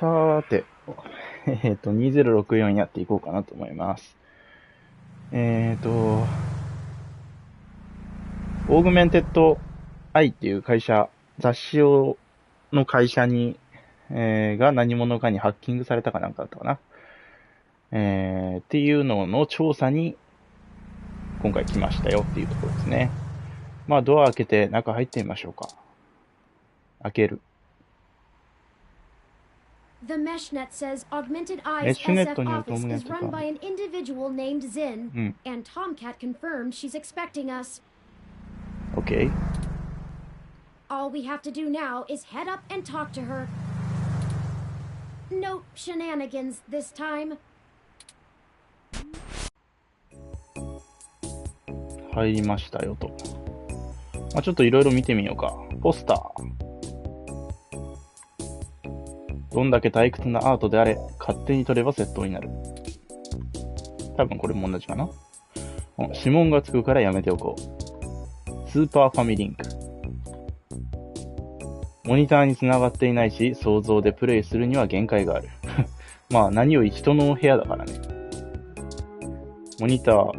さーて、2064やっていこうかなと思います。オーグメンテッドアイっていう会社、雑誌の会社に、が何者かにハッキングされたかなんかだったかな。っていうのの調査に今回来ましたよっていうところですね。まあドア開けて中入ってみましょうか。開ける。The MeshNet says Augmented Eye's メッシュネット SF によると office オーグメン is テッ run ド by an individual named Zin, うん。 and Tomcat confirmed she's expecting us. OK。 All we have to do now is head up and talk to her. No shenanigans this time. 入りましたよと。まあ、ちょっといろいろ見てみようか。ポスター。どんだけ退屈なアートであれ、勝手に撮れば窃盗になる。多分これも同じかな。指紋がつくからやめておこう。スーパーファミリンク。モニターに繋がっていないし、想像でプレイするには限界がある。まあ何より人の部屋だからね。モニター。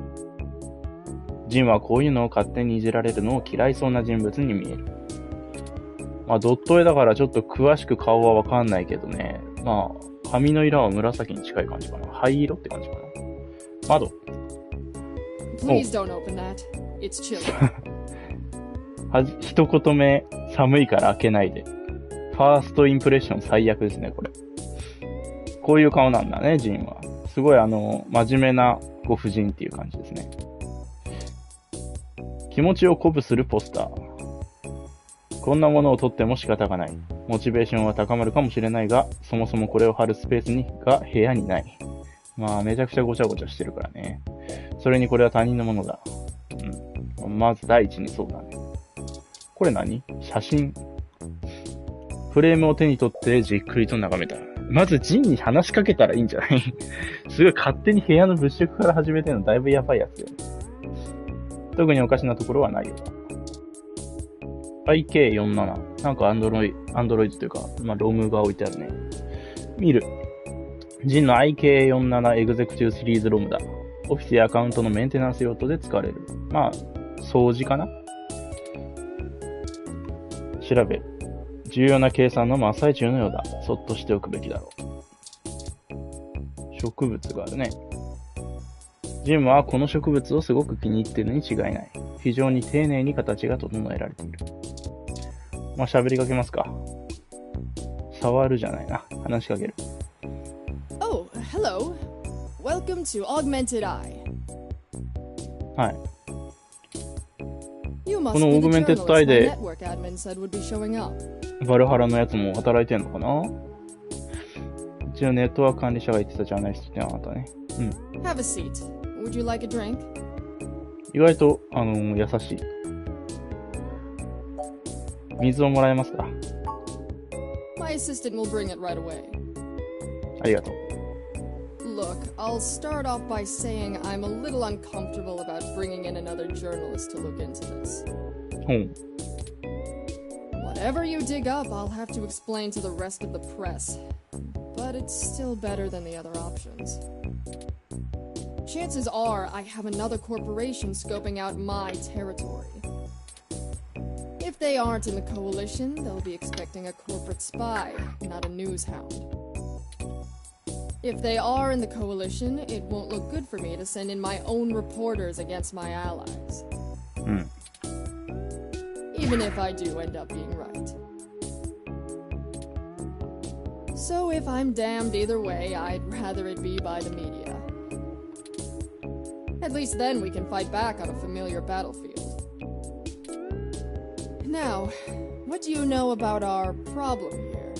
ジンはこういうのを勝手にいじられるのを嫌いそうな人物に見える。まあドット絵だからちょっと詳しく顔はわかんないけどね。まあ髪の色は紫に近い感じかな。灰色って感じかな。窓。Please don't open that. It's chilly. 一言目、寒いから開けないで。ファーストインプレッション最悪ですね、これ。こういう顔なんだね、ジンは。すごい真面目なご婦人っていう感じですね。気持ちを鼓舞するポスター。こんなものを撮っても仕方がない。モチベーションは高まるかもしれないが、そもそもこれを貼るスペースが部屋にない。まあ、めちゃくちゃごちゃごちゃしてるからね。それにこれは他人のものだ。うん。まず第一にそうだね。これ何？写真。フレームを手に取ってじっくりと眺めた。まずジンに話しかけたらいいんじゃないすごい勝手に部屋の物色から始めてるのだいぶやばいやつよ。特におかしなところはないよ。IK47。なんかアンドロイドというか、まあ、ロムが置いてあるね。見る。ジンの IK47 エグゼクティブシリーズロムだ。オフィスやアカウントのメンテナンス用途で使われる。まあ、掃除かな？調べ。重要な計算の真っ最中のようだ。そっとしておくべきだろう。植物があるね。ジンはこの植物をすごく気に入っているに違いない。非常に丁寧に形が整えられている。まあ、喋りかけますか。触るじゃないな。話しかける。Oh, hello. Welcome to Augmented Eye. はい。You こ must のオ be ーグ the メンテッ journalist ドアイ my で network admin said would be showing up. バルハラのやつも働いてんのかな？うちのネットワーク管理者が言ってたジャーナリストってなかったね。うん。Have a seat. Would you like a drink? 意外と、優しい。水をもらえますか？ My assistant will bring it right away. ありがとう。Look, I'll start off by saying I'm a little uncomfortable about bringing in another journalist to look into this. ほん。Whatever you dig up, I'll have to explain to the rest of the press. But it's still better than the other options. Chances are I have another corporation scoping out my territory. If they aren't in the coalition, they'll be expecting a corporate spy, not a news hound. If they are in the coalition, it won't look good for me to send in my own reporters against my allies. うん。 Even if I do end up being right. So if I'm damned either way, I'd rather it be by the media. At least then we can fight back on a familiar battlefield. Now, what do you know about our problem here?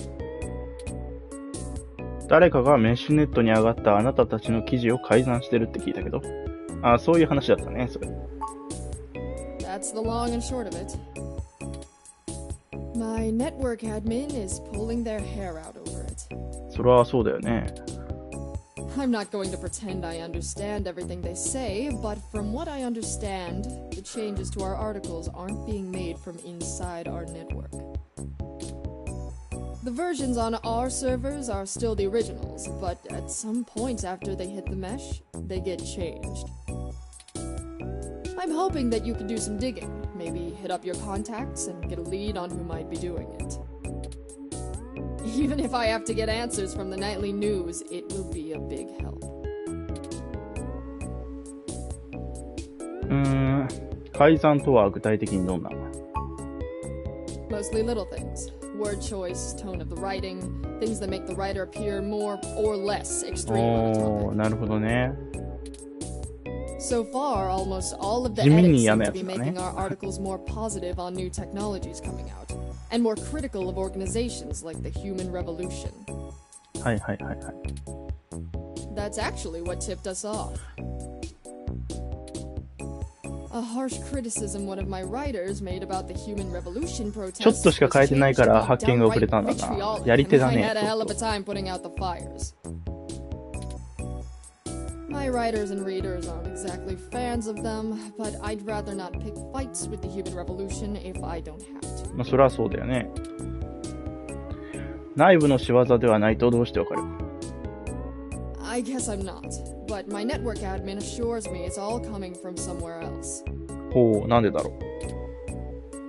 誰かがメッシュネットに上がったあなたたちの記事を改ざんしてるって聞いたけど。あ、そういう話だったね、それ。That's the long and short of it. My network admin is pulling their hair out over it. それはそうだよね。I'm not going to pretend I understand everything they say, but from what I understand, the changes to our articles aren't being made from inside our network. The versions on our servers are still the originals, but at some point after they hit the mesh, they get changed. I'm hoping that you could do some digging, maybe hit up your contacts and get a lead on who might be doing it. Even if I have to get answers from the nightly news, it will be a big help. 改ざんとは具体的にどんな？ Mostly little things. Word choice, tone of the writing, things that make the writer appear more or less extreme on a おー、 topic. なるほどね。So far, almost all of the 地味 edits に嫌 seem な to や be つだね。 making our articles more positive on new technologies coming out, and more critical of organizations like the Human Revolution. はいはいはいはい。 That's actually what tipped us off. A harsh criticism one of my writers made about the Human Revolution ちょっと protests しか was 変えてない changed か to ら be 発見が遅れ downright たんだな。 vitriolic, やり手 and だ I ね。 had a そう hell そ of a う。 time putting out the fires. My writers and readers aren't exactly fans of them, but I'd rather not pick fights with the Human Revolution if I don't have to. まあ、それはそうだよね。内部の仕業ではないとどうしてわかる？ I guess I'm not, but my network admin assures me it's all coming from somewhere else. ほう、なんでだろう。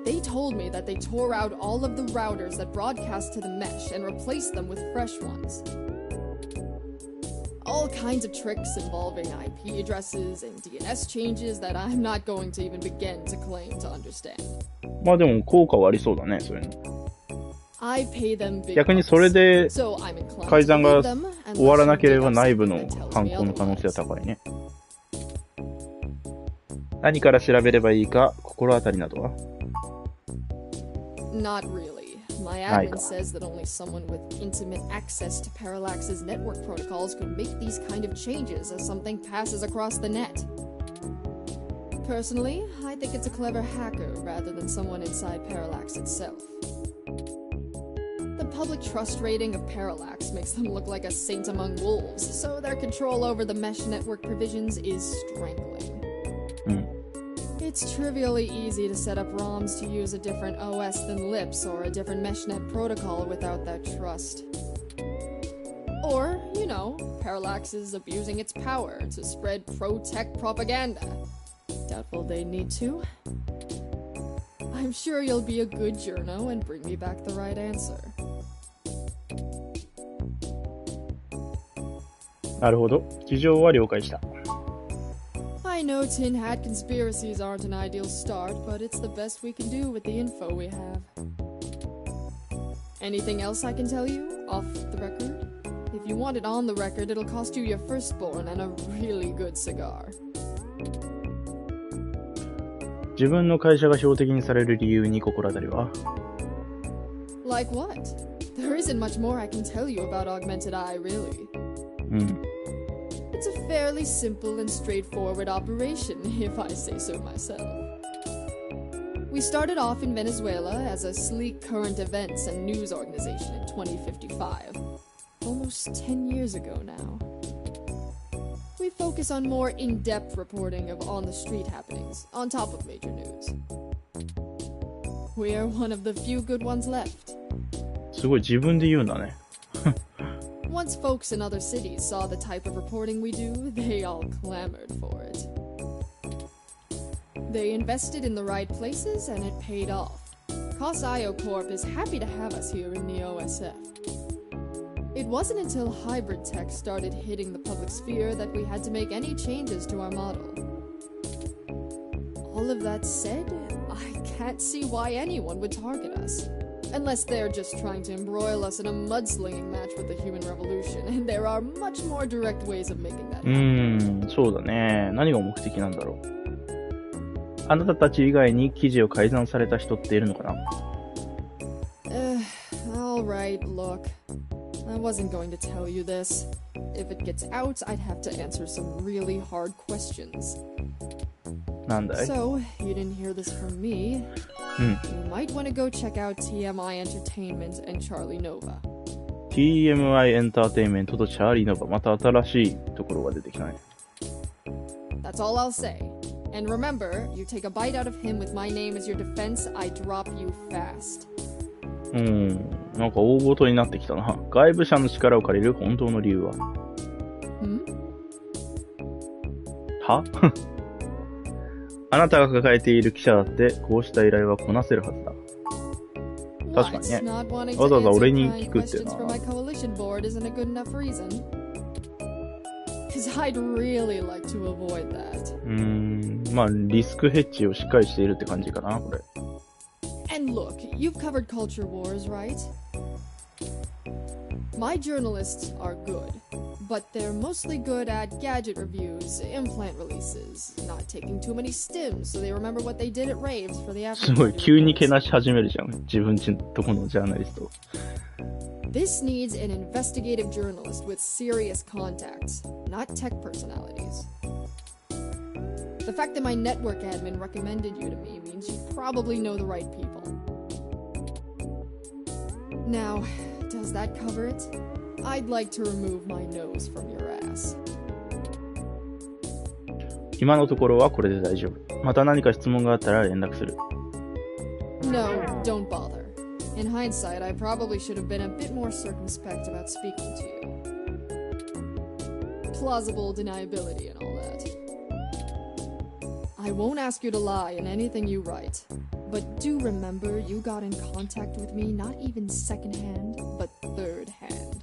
They told me that they tore out all of the routers that broadcast to the mesh and replaced them with fresh ones. All kinds of tricks involving IP addresses and DNS changes that I'm not going to even begin to claim to understand. まあでも効果はありそうだね、そういうの。 I pay them big 逆にそれ bucks, で so I'm inclined 改 to ざん believe が them 終わら unless な you けれ dig ば up 内部 something の that tells 犯 me 行の可能性は otherwise. 高いね。何から調べればいいか心当たりなどは？ Not really. My Aika. admin says that only someone with intimate access to Parallax's network protocols could make these kind of changes as something passes across the net. Personally, I think it's a clever hacker rather than someone inside Parallax itself. The public trust rating of Parallax makes them look like a saint among wolves, so their control over the mesh network provisions is strangling. It's trivially easy to set up ROMs to use a different OS than LIPS or a different meshnet protocol without that trust. Or, you know, Parallax is abusing its power to spread pro-tech propaganda. Doubtful they need to. I'm sure you'll be a good journo and bring me back the right answer. なるほど。事情は了解した。 I know tin hat conspiracies aren't an ideal start, but it's the best we can do with the info we have. Anything else I can tell you, off the record? If you want it on the record, it'll cost you your firstborn and a really good cigar. 自分の会社が標的にされる理由に心当たりは？ Like what? There isn't much more I can tell you about Augmented Eye, really. うん。 It's a fairly simple and straightforward operation, if I say so myself. We started off in Venezuela as a sleek current events and news organization in 2055, almost 10 years ago now. We focus on more in-depth reporting of on-the-street happenings, on top of major news. We are one of the few good ones left. すごい自分で言うんだね。 Once folks in other cities saw the type of reporting we do, they all clamored for it. They invested in the right places and it paid off. COS-IO Corp is happy to have us here in the OSF. It wasn't until hybrid tech started hitting the public sphere that we had to make any changes to our model. All of that said, I can't see why anyone would target us. Unless they're just trying to embroil us in a mudslinging match with the Human Revolution, and there are much more direct ways of making that happen. そうだね。何が目的なんだろう。あなたたち以外に記事を改ざんされた人っているのかな？ Alright, look. I wasn't going to tell you this. If it gets out, I'd have to answer some really hard questions. なんだい？ So, you didn't hear this from me. You might want to go check out TMI Entertainment and Charlie Nova. TMI エンターテインメントとチャーリーノバ、また新しいところが出てきたね。 That's all I'll say. And remember, you take a bite out of him with my name as your defense, I drop you fast. なんか大ごとになってきたな。外部者の力を借りる本当の理由ははあなたが抱えている記者だってこうした依頼はこなせるはずだ。確かにね。わざわざ俺に聞くっていうのは。まあリスクヘッジをしっかりしているって感じかな、これ。And look, you've covered culture wars, right? My journalists are good, but they're mostly good at gadget reviews, implant releases, not taking too many stims so they remember what they did at raves for the afternoon. すごい、急にけなし始めるじゃん。自分ちのとこのジャーナリスト。This needs an investigative journalist with serious contacts, not tech personalities. The fact that my network admin recommended you to me means you probably know the right people. Now, does that cover it? I'd like to remove my nose from your ass. 今のところはこれで大丈夫。また何か質問があったら連絡する。No, don't bother. In hindsight, I probably should have been a bit more circumspect about speaking to you. Plausible deniability and all that. I won't ask you to lie in anything you write, but do remember you got in contact with me not even second-hand, but third-hand.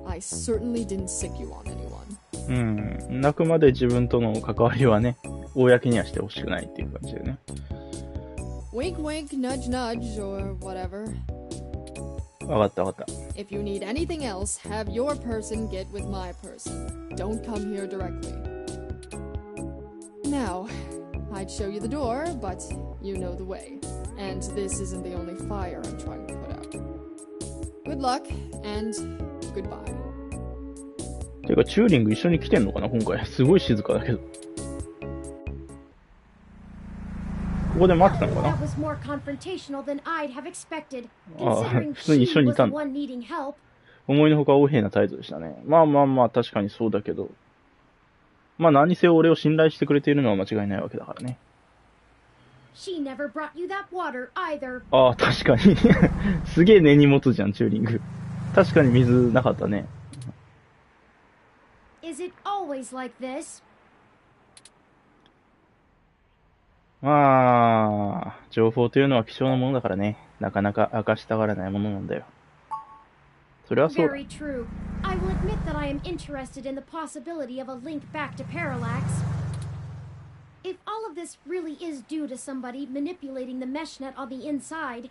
I certainly didn't sick you on anyone. あくまで自分との関わりはね、公にはしてほしくないっていう感じでね。Wink wink, nudge nudge, or whatever. わかったわかった。If you need anything else, have your person get with my person. Don't come here directly. Now, I'd show you the door, but you know the way. And this isn't the only fire I'm trying to put out. Good luck, and goodbye. てか、チューリング一緒に来てんのかな今回。すごい静かだけど。ここで待ってたのかな普通に一緒にいたんだ。思いのほか横柄な態度でしたね。まあ、確かにそうだけど。まあ何せ俺を信頼してくれているのは間違いないわけだからね。ああ、確かに。すげえ根に持つじゃん、チューリング。確かに水なかったね。まあ、情報というのは貴重なものだからね。なかなか明かしたがらないものなんだよ。それはそうだ。Very true. I will admit that I am interested in the possibility of a link back to Parallax. If all of this really is due to somebody manipulating the mesh net on the inside,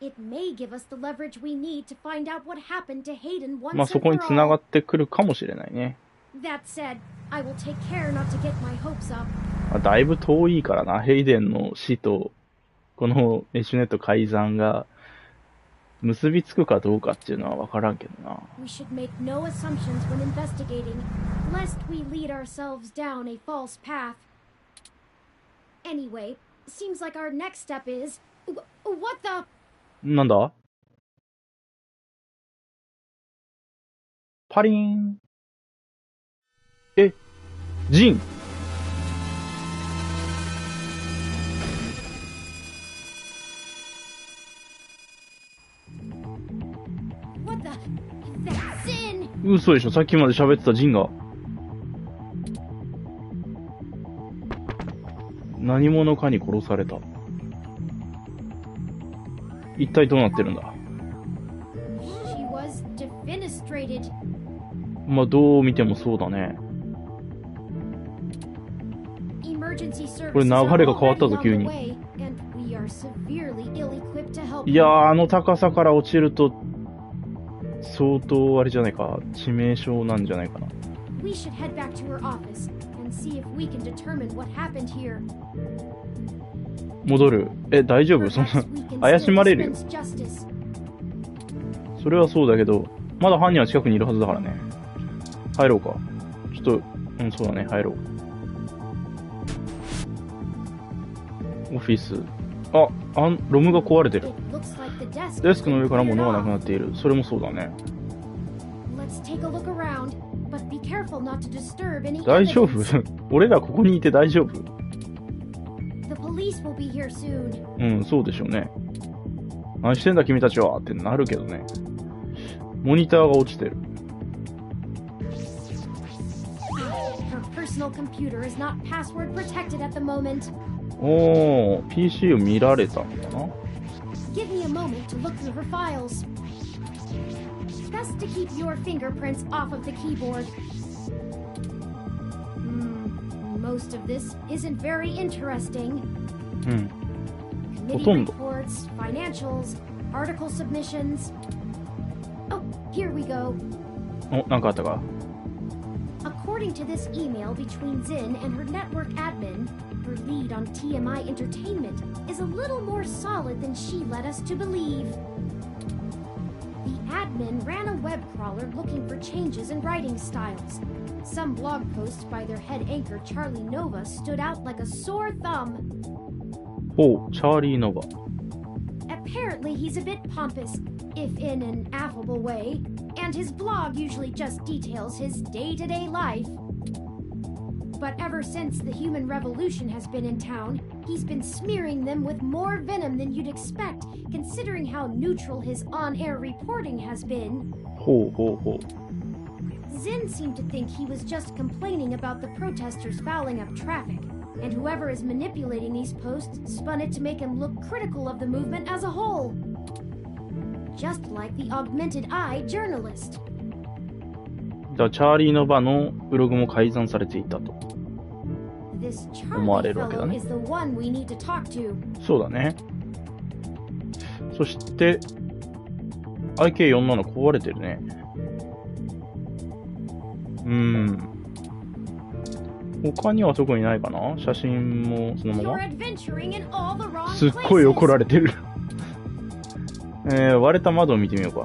it may give us the leverage we need to find out what happened to Hayden once and for all. まあそこに繋がってくるかもしれないね。That said, I will take care not to get my hopes up. だいぶ遠いからな、ヘイデンの死とこのメッシュネット改ざんが結びつくかどうかっていうのは分からんけどな。We should make no assumptions when investigating, lest we lead ourselves down a false path. Anyway, seems like our next step is... What the... なんだ？パリーン。ジン。嘘でしょ、さっきまで喋ってたジンが。何者かに殺された。一体どうなってるんだ。まあどう見てもそうだね。これ流れが変わったぞ急に。いやー、あの高さから落ちると相当あれじゃないか、致命傷なんじゃないかな。戻る。大丈夫？そんな怪しまれるよ。それはそうだけど、まだ犯人は近くにいるはずだからね。入ろうか。ちょっと、そうだね、入ろう。オフィス。ロムが壊れてる。デスクの上から物がなくなっている。それもそうだね。大丈夫？俺らここにいて大丈夫？そうでしょうね。何してんだ君たちはってなるけどね。モニターが落ちてる。Her personal computer is not password protected at the moment. おー、PC を見られたのかな。 Give me a moment to look through her files. Best to keep your fingerprints off of the keyboard. Most of this isn't very interesting. うん。ほ Committee とんど。 reports, financials, article submissions. Oh, here we go. お、なんかあったか。 According to this email between Zin and her network admin, her lead on TMI Entertainment is a little more solid than she led us to believe. The admin ran a web crawler looking for changes in writing styles. Some blog posts by their head anchor Charlie Nova stood out like a sore thumb. ほう、チャーリー・ノバ。 Apparently he's a bit pompous, if in an affable way, and his blog usually just details his day-to-day life. But ever since the human revolution has been in town, he's been smearing them with more venom than you'd expect, considering how neutral his on-air reporting has been. ほうほうほ Zin seemed to think he was just complaining about the protesters fouling up traffic, and whoever is manipulating these posts spun it to make him look critical of the movement as a whole. Just like the augmented eye journalist. う。だチャーリー・ノバのブログも改ざんされていたと。 This 思われ Charlie るわけだ fellow ね。 is the one we need to talk to. そうだね。そして、IK47 壊れてるね。他には特にないかな。写真もそのま You're ま。 adventuring in all the wrong すっごい怒 places. られてる。割れた窓を見てみようか。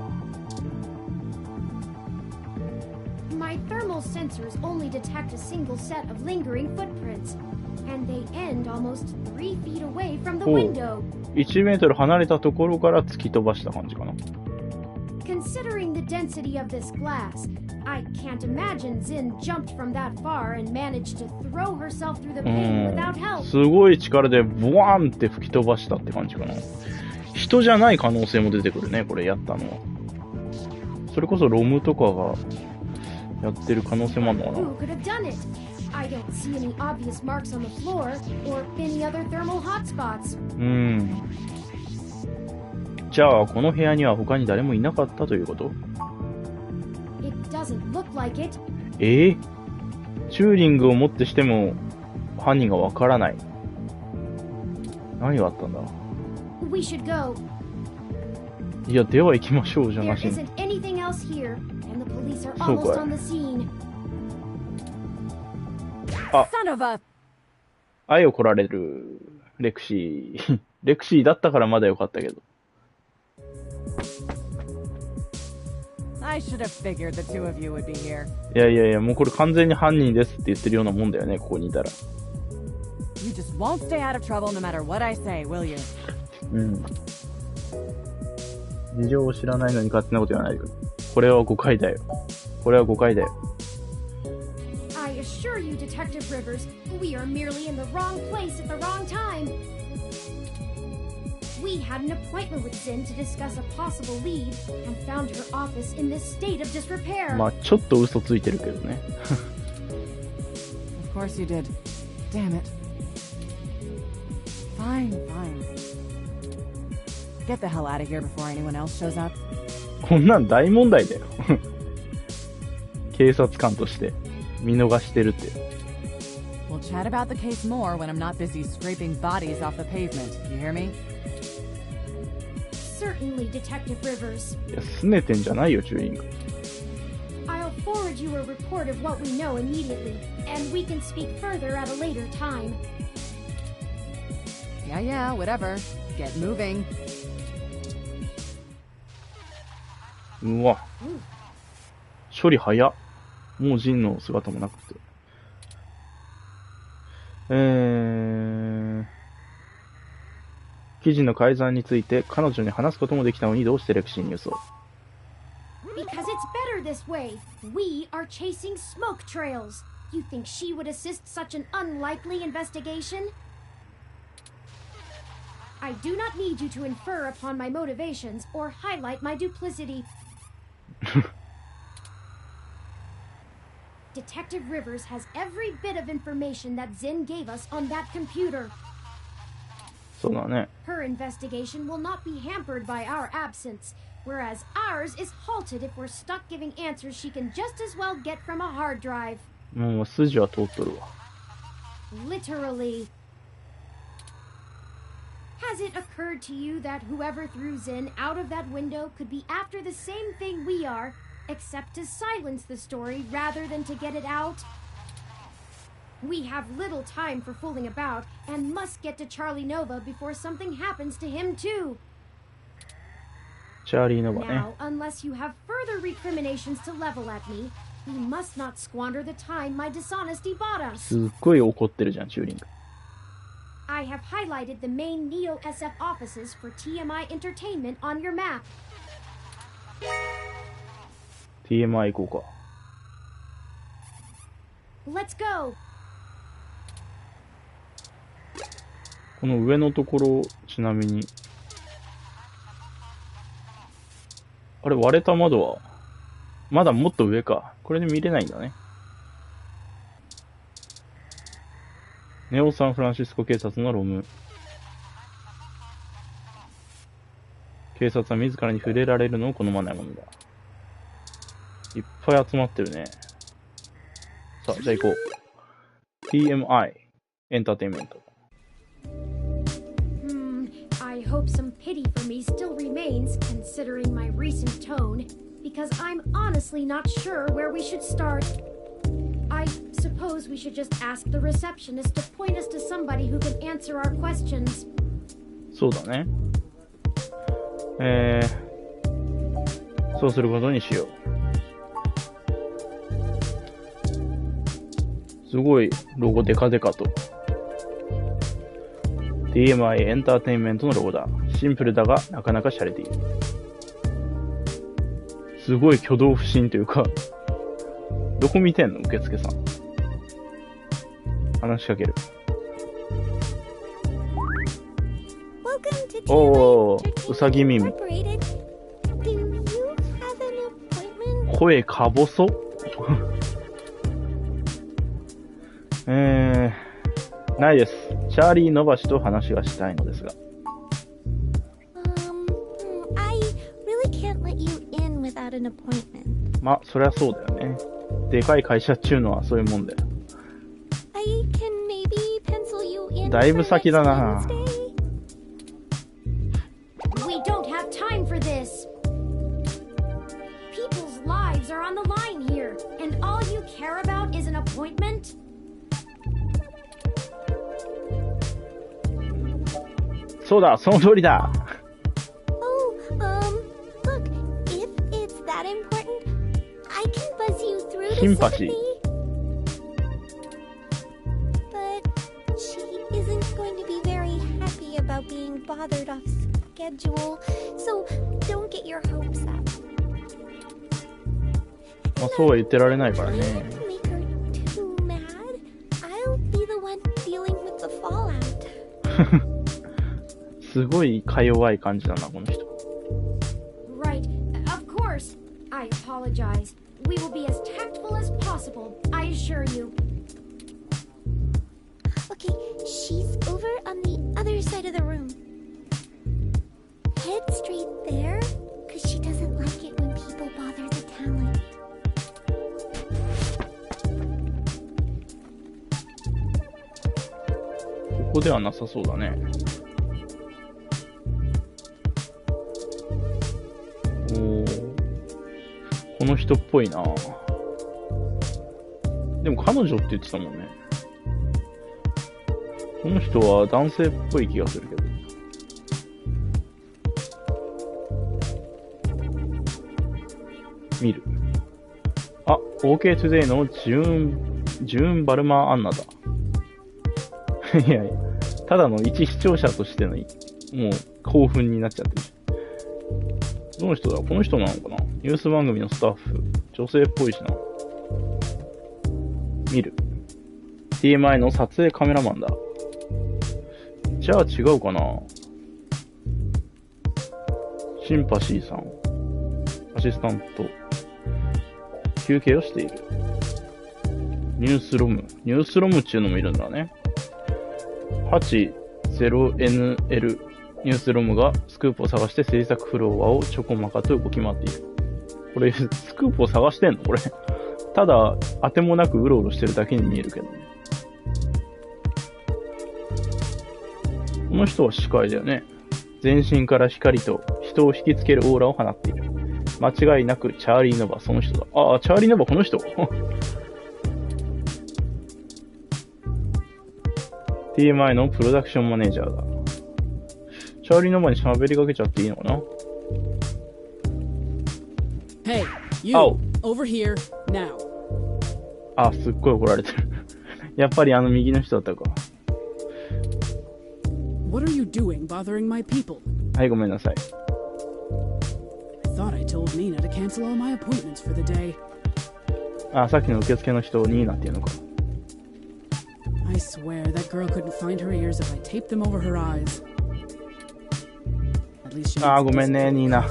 My thermal sensors only detect a single set of lingering footprints, and they end almost 3 feet away from the ほう。 window. 1メートル離れたところから突き飛ばした感じかな。 Considering the density of this glass, I can't imagine Zin jumped from that far and managed to throw herself through the う pane ん without help. すごい力でボワーンって吹き飛ばしたって感じかな。人じゃない可能性も出てくるね、これやったのは。それこそロムとかがやってる可能性もあるのかな。 Who could have done it? I don't see any obvious marks on the floor or any other thermal hotspots. じゃあこの部屋には他に誰もいなかったということ？ It doesn't look like it. チューリングをもってしても犯人がわからない。何があったんだ？ We should go. いや、では行きましょうじゃ There なしに。 isn't anything else here, and the police are そう almost かい。 on the scene. あ、 Son of a... 愛を来られるレクシー。レクシーだったからまだよかったけど。I should have figured the two of you would be here. いやいやいや、もうこれ完全に犯人ですって言ってるようなもんだよね、ここにいたら。You just won't stay out of trouble no matter what I say, will you? 事情を知らないのに勝手なこと言わないでくれ。これは誤解だよ。これは誤解だよ。I assure you, Detective Rivers, we are merely in the wrong place at the wrong time. We had an appointment with Zin to discuss a possible lead and found her office in this state of disrepair. まあちょっと嘘ついてるけどね。Of course you did. Damn it. Fine, fine. Get the hell out of here before anyone else shows up. こんなん大問題だよ。警察官として見逃してるって。We'll chat about the case more when I'm not busy scraping bodies off the pavement. You hear me? Certainly, Detective Rivers. いや、拗ねてんじゃないよ、チューリング。I'll forward you a report of what we know immediately, and we can speak further at a later time. Yeah, yeah, whatever. Get moving. うわ。処理早っ。もうジンの姿もなくて。記事の改ざんについて彼女に話すこともできたのにどうしてレクシーに嘘を？ Because it's better this way. We are chasing smoke trails. You think she would assist such an unlikely investigation? I do not need you to infer upon my motivations or highlight my duplicity. Detective Rivers has every bit of information that Zin gave us on that computer. そうだね。 Her investigation will not be hampered by our absence, whereas ours is halted if we're stuck giving answers she can just as well get from a hard drive. もう筋は通っとるわ。 Literally. Has it occurred to you that whoever threw Zin out of that window could be after the same thing we are, except to silence the story rather than to get it out? We have little time for fooling about and must get to Charlie Nova before something happens to him too. チャーリーノバね。 Now, unless you have further recriminations to level at me, we must not squander the time my dishonesty bought us. すっごい怒ってるじゃん、チューリング。 I have highlighted the main Neo SF offices for TMI Entertainment on your map. TMI 行こうか。 Let's go. この上のところ、ちなみに。あれ、割れた窓は、まだもっと上か。これで見れないんだね。ネオサンフランシスコ警察のロム。警察は自らに触れられるのを好まないものだ。いっぱい集まってるね。さあ、じゃあ行こう。TMI エンターテインメント。I hope some pity for me still remains, considering my recent tone, because I'm honestly not sure where we should start. I suppose we should just ask the receptionist to point us to somebody who can answer our questions. そうだね。そうすることにしよう。すごいロゴデカデカと。TMI エンターテインメントのロゴだ。シンプルだがなかなか洒落ている。すごい挙動不審というか、どこ見てんの受付さん。話しかける。おー、うさぎ耳。声か細ないです。チャーリー・ノバ氏と話がしたいのですが。I really can't let you in without an appointment. まあ、そりゃそうだよね。でかい会社っちゅうのはそういうもんだよ。I can maybe pencil you in だいぶ先だな。 for next Wednesday. We don't have time for this. People's lives are on the line here, and all you care about is an appointment? そうだ、その通りだ。Oh, look, if it's that important, I can buzz you through to Sympathy. sympathy. But she isn't going to be very happy about being bothered off schedule, so don't get your hopes up. まあ、そうは言ってられないから I ね。 won't make her too mad. I'll be the one dealing with the fallout. すごいか弱い感じだな、この人。Right, of course. I apologize. We will be as tactful as possible, I assure you. Okay, she's over on the other side of the room. Head straight there, because she doesn't like it when people bother the talent. ここではなさそうだね。おー、この人っぽいな。でも彼女って言ってたもんね。この人は男性っぽい気がするけど。見る。あ、OK Today のジューン・バルマー・アンナだ。いやいや、ただの一視聴者としての、もう興奮になっちゃってる。どの人だ？この人なのかな？ニュース番組のスタッフ。女性っぽいしな。見る。TMI の撮影カメラマンだ。じゃあ違うかな？シンパシーさん、アシスタント、休憩をしている。ニュースロムっていうのもいるんだね。80NL ニュースロムがスクープを探して制作フロアをちょこまかと動き回っている。これ、スクープを探してんのこれ。ただ、当てもなくうろうろしてるだけに見えるけどね。この人は司会だよね。全身から光と人を引きつけるオーラを放っている。間違いなくチャーリー・ノバ、その人だ。ああ、チャーリー・ノバこの人。TMI のプロダクションマネージャーだ。チャーリー・ノバに喋りかけちゃっていいのかな？ Hey, you, over here, now. あ、すっごい怒られてる。やっぱりあの右の人だったか。What are you doing bothering my people? はい、ごめんなさい。I thought I told Nina to cancel all my appointments for the day. あ、さっきの受付の人、ニーナっていうのか。I swear that girl couldn't find her ears if I taped them over her eyes. At least she あ、ごめんね、ニーナ。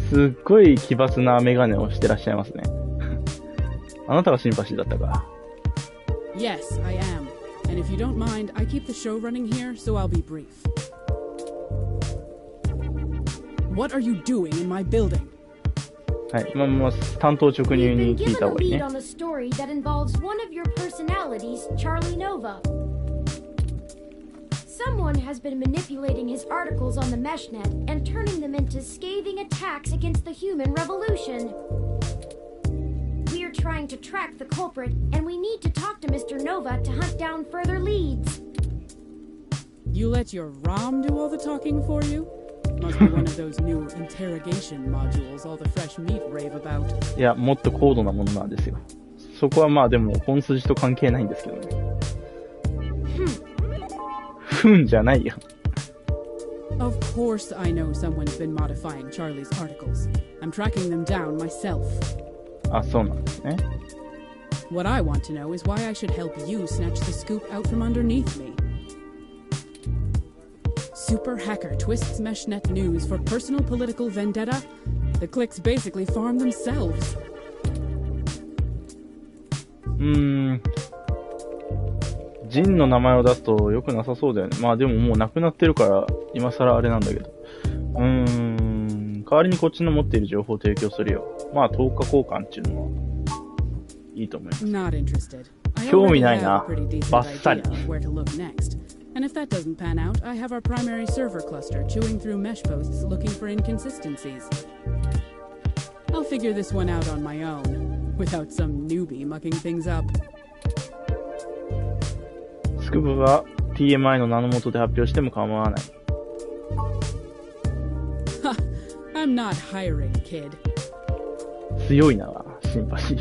すっごい奇抜なメガネをしてらっしゃいますね。あなたがシンパシーだったか。Yes, I am. And if you don't mind, I keep the show running here, so I'll be brief. What are you doing in my building? はい、まあ、担当直入 We've に been 聞い given た a 方がいい lead ね。 on a story that involves one of your personalities, Charlie Nova. Someone has been manipulating his articles on the meshnet and turning them into scathing attacks against the human revolution. We are trying to track the culprit, and we need to talk to Mr. Nova to hunt down further leads. You let your ROM do all the talking for you? Must be one of those new interrogation modules all the fresh meat rave about. いや、もっと高度なものなんですよ。そこはまあでも本筋と関係ないんですけどね。ふんじゃないよ。Of course I know someone's been modifying Charlie's articles. I'm tracking them down myself. あ、そうなんですね。What I want to know is why I should help you snatch the scoop out from underneath me. Super hacker twists meshnet news for personal political vendetta? The clicks basically farm themselves. ジンの名前を出すと良くなさそうだよね。まあでももう亡くなってるから、今更あれなんだけど。代わりにこっちの持っている情報を提供するよ。まあ10日交換っていうのはいいと思います。Not interested. I 興 already 味ない have な。 a pretty decent バッサリ。 idea of where to look next. And if that doesn't pan out, I have our primary server cluster chewing through mesh posts looking for inconsistencies. I'll figure this one out on my own, without some newbie mucking things up. スクープが TMI の名の下で発表しても構わない。I'm not hiring, kid. 強いな、シンパシー。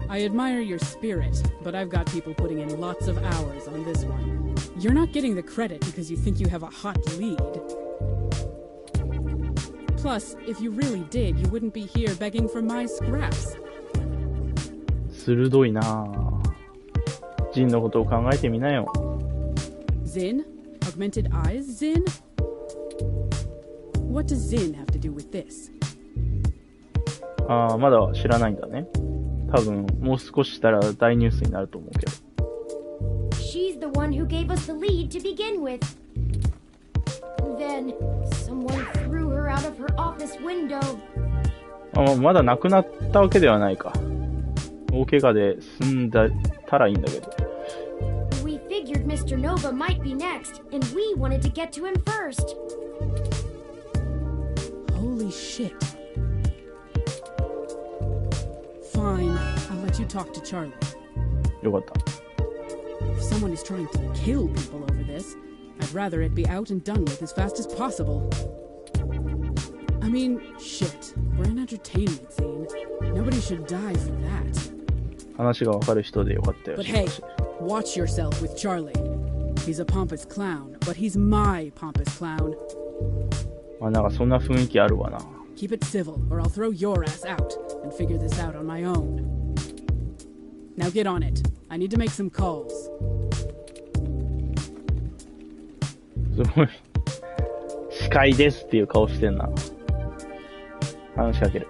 I admire your spirit, but I've got people putting in lots of hours on this one. You're not getting the credit because you think you have a hot lead. Plus, if you really did, you wouldn't be here begging for my scraps. 鋭いなぁ。ジンのことを考えてみなよ。Zin? Augmented eyes, Zin? What does Zin have to do with this? ああ、まだ知らないんだね。多分、もう少ししたら大ニュースになると思うけど。She's the one who gave us the lead to begin with. Then, someone threw her out of her office window. まだ亡くなったわけではないか。大怪我で済んだたらいいんだけど。We figured Mr. Nova might be next, and we wanted to get to him first. Holy shit. Fine, I'll let you talk to Charlie. よかった。If someone is trying to kill people over this, I'd rather it be out and done with as fast as possible. I mean, shit, we're an entertainment scene. Nobody should die for that. 話がわかる人でよかったよ。 But hey, watch yourself with Charlie. He's a pompous clown, but he's my pompous clown. まあなんかそんな雰囲気あるわな。Keep it civil, or I'll throw your ass out and figure this out on my own. Now get on it. I need to make some calls. すごい。界ですっていう顔してんな。話しかける。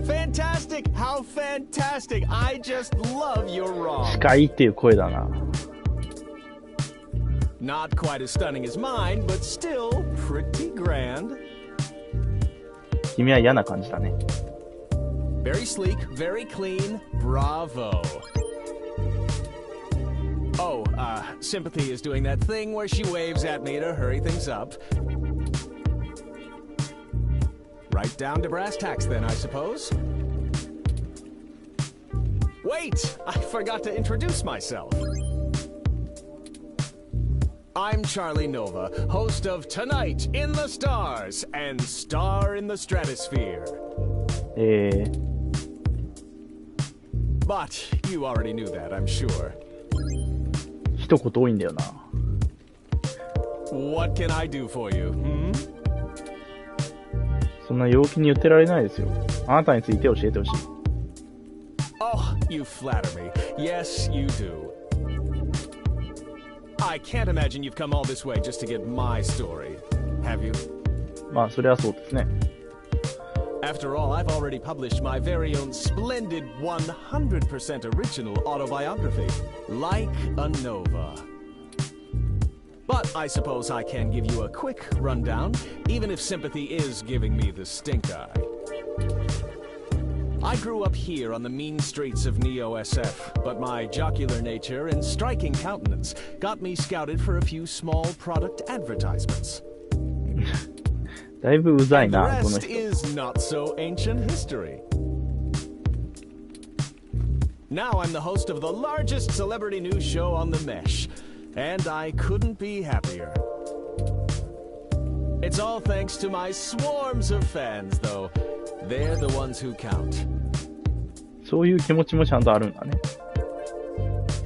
Fantastic! How fantastic! I just love your 司 wrong. 会っていう声だな。Not quite as stunning as mine, but still pretty grand. 君は嫌な感じだね。Very sleek, very clean. Bravo. Oh, Sympathy is doing that thing where she waves at me to hurry things up. Right down to brass tacks then, I suppose. Wait! I forgot to introduce myself. I'm Charlie Nova, host of Tonight in the Stars and Star in the Stratosphere. But you already knew that, I'm sure. 一言多いんだよな。What can I do for you? Hmm? そんな陽気に言ってられないですよ。あなたについて教えてほしい。Oh, you flatter me. Yes, you do. I can't imagine you've come all this way just to get my story, have you? まあ、それはそうですね。After all, I've already published my very own splendid 100% original autobiography, Like a Nova. But I suppose I can give you a quick rundown, even if Sympathy is giving me the stink eye. I grew up here on the mean streets of Neo-SF, but my jocular nature and striking countenance got me scouted for a few small product advertisements. だいぶうざい The な、この rest 人。 is not so ancient history. Now I'm the host of the largest celebrity news show on the mesh, and I couldn't be happier. It's all thanks to my swarms of fans, though. They're the ones who count. そういう気持ちもちゃんとあるんだね。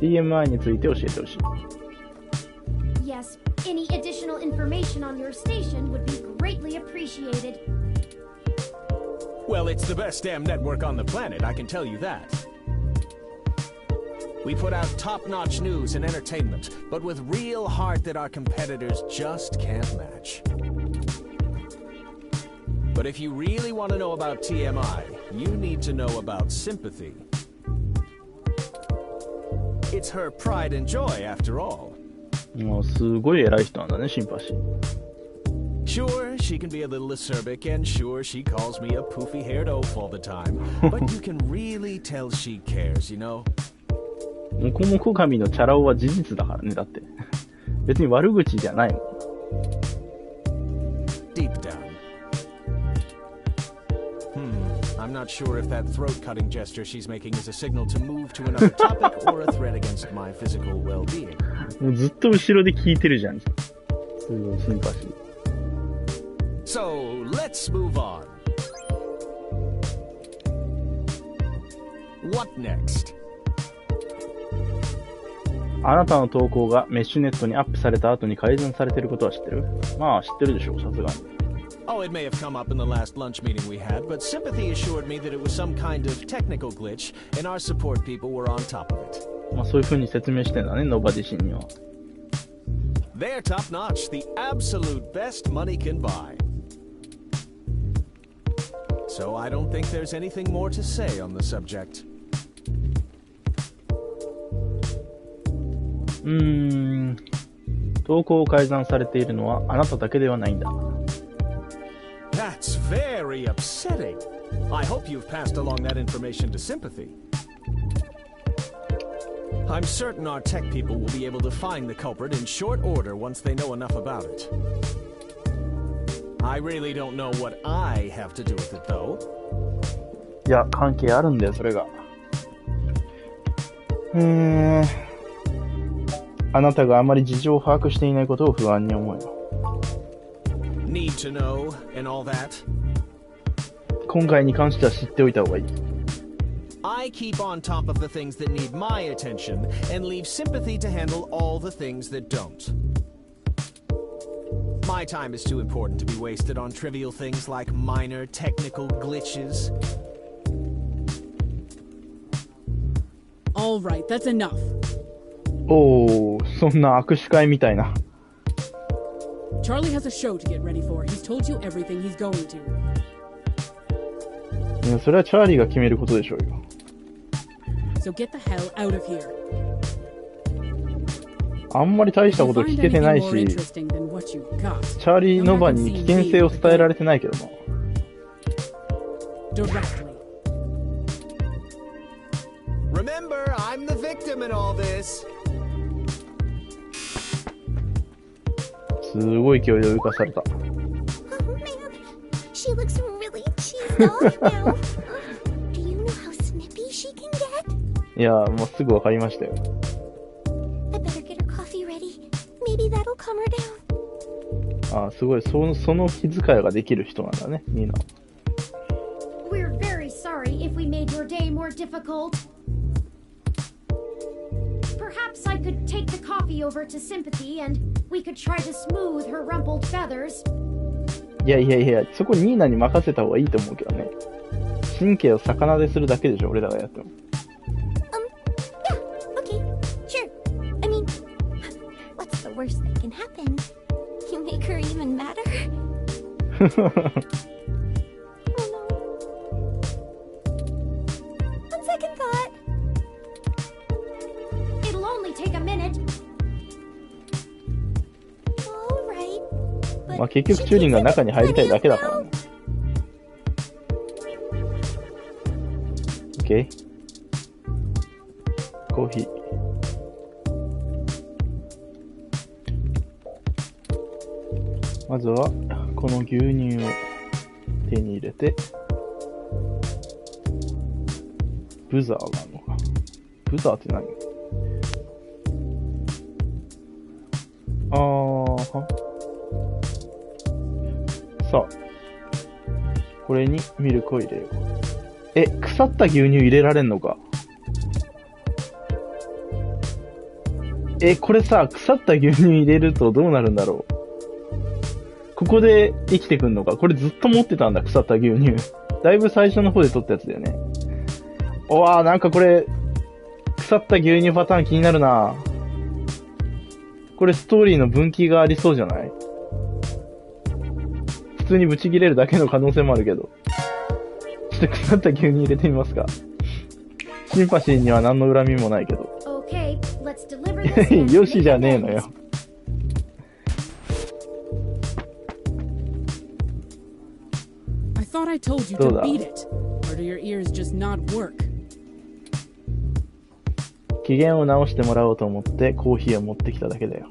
TMI について教えてほしい。Yes, any additional information on your station would be greatly appreciated. Well, it's the best damn network on the planet, I can tell you that. We put out top-notch news and entertainment, but with real heart that our competitors just can't match. But if you really want to know about TMI, you need to know about Sympathy. It's her pride and joy, after all. もうすごい偉い人なんだね、シンパシー。Sure, she can be a little acerbic, and sure, she calls me a poofy-haired oaf all the time. But you can really tell she cares, you know? もこもこ神のチャラ男は事実だからね、だって。別に悪口じゃないもん。Deep down. I'm not sure if that throat-cutting gesture she's making is a signal to move to another topic or a threat against my physical well-being. もうずっと後ろで聞いてるじゃん。すごいシンパシー。So, let's move on. What next? あなたの投稿がメッシュネットにアップされた後に改善されてることは知ってる？まあ知ってるでしょう、さすがに。Oh, it may have come up in the last lunch meeting we had, but Sympathy assured me that it was some kind of technical glitch, and our support people were on top of it. まあそういう風に説明してんだね、ノバ自身には。They're top-notch, the absolute best money can buy. So I don't think there's anything more to say on the subject. 投稿を改ざんされているのはあなただけではないんだ。That's very upsetting. I hope you've passed along that information to Sympathy. I'm certain our tech people will be able to find the culprit in short order once they know enough about it. I really don't know what I have to do with it, though. いや、関係あるんだよ、それが。あなたがあまり事情を把握していないことを不安に思うよ。Need to know and all that. 今回に関しては知っておいた方がいい。I keep on top of the things that need my attention and leave Sympathy to handle all the things that don't. My time is too important to be wasted on trivial things like minor technical glitches. All right, that's enough. おー、そんな握手会みたいな。Charlie has a show to get ready for. He's told you everything he's going to. いや、それはチャーリーが決めることでしょうよ。So get the hell out of here. あんまり大したこと聞けてないし、チャーリー・ノバに危険性を伝えられてないけどな。Directly. Remember, I'm the victim in all this. すごい勢いで浮かされた。Oh man, she looks really cheesed off now. Do you know how snippy she can get? いや、もうすぐわかりましたよ。I better get her coffee ready. Maybe that'll calm her down. あ、すごい、その気遣いができる人なんだね、ニーナ。We're very sorry if we made your day more difficult. Perhaps I could take the coffee over to Sympathy and we could try to smooth her rumpled feathers. いやいやいや、そこニーナに任せた方がいいと思うけどね。神経を逆なでするだけでしょ、俺らがやっても。Yeah, okay, sure. I mean, what's the worst that can happen? You make her even madder? Oh no. On second thought. It'll only take a minute. Alright. まあ結局チューリンが中に入りたいだけだからね。OK。コーヒー。まずは、この牛乳を手に入れて、ブザーがあるのか。ブザーって何？さあ、これにミルクを入れよう。腐った牛乳入れられんのか。これさ、腐った牛乳入れるとどうなるんだろう。ここで生きてくんのか。これずっと持ってたんだ、腐った牛乳。だいぶ最初の方で取ったやつだよね。うわー、なんかこれ、腐った牛乳パターン気になるな。これストーリーの分岐がありそうじゃない？普通にブチ切れるだけの可能性もあるけど。ちょっと腐った牛乳入れてみますか。シンパシーには何の恨みもないけど。Okay, let's deliver this. よしじゃねえのよ。I thought I told you to beat it. Or do your ears just not work? 機嫌を直してもらおうと思ってコーヒーを持ってきただけだよ。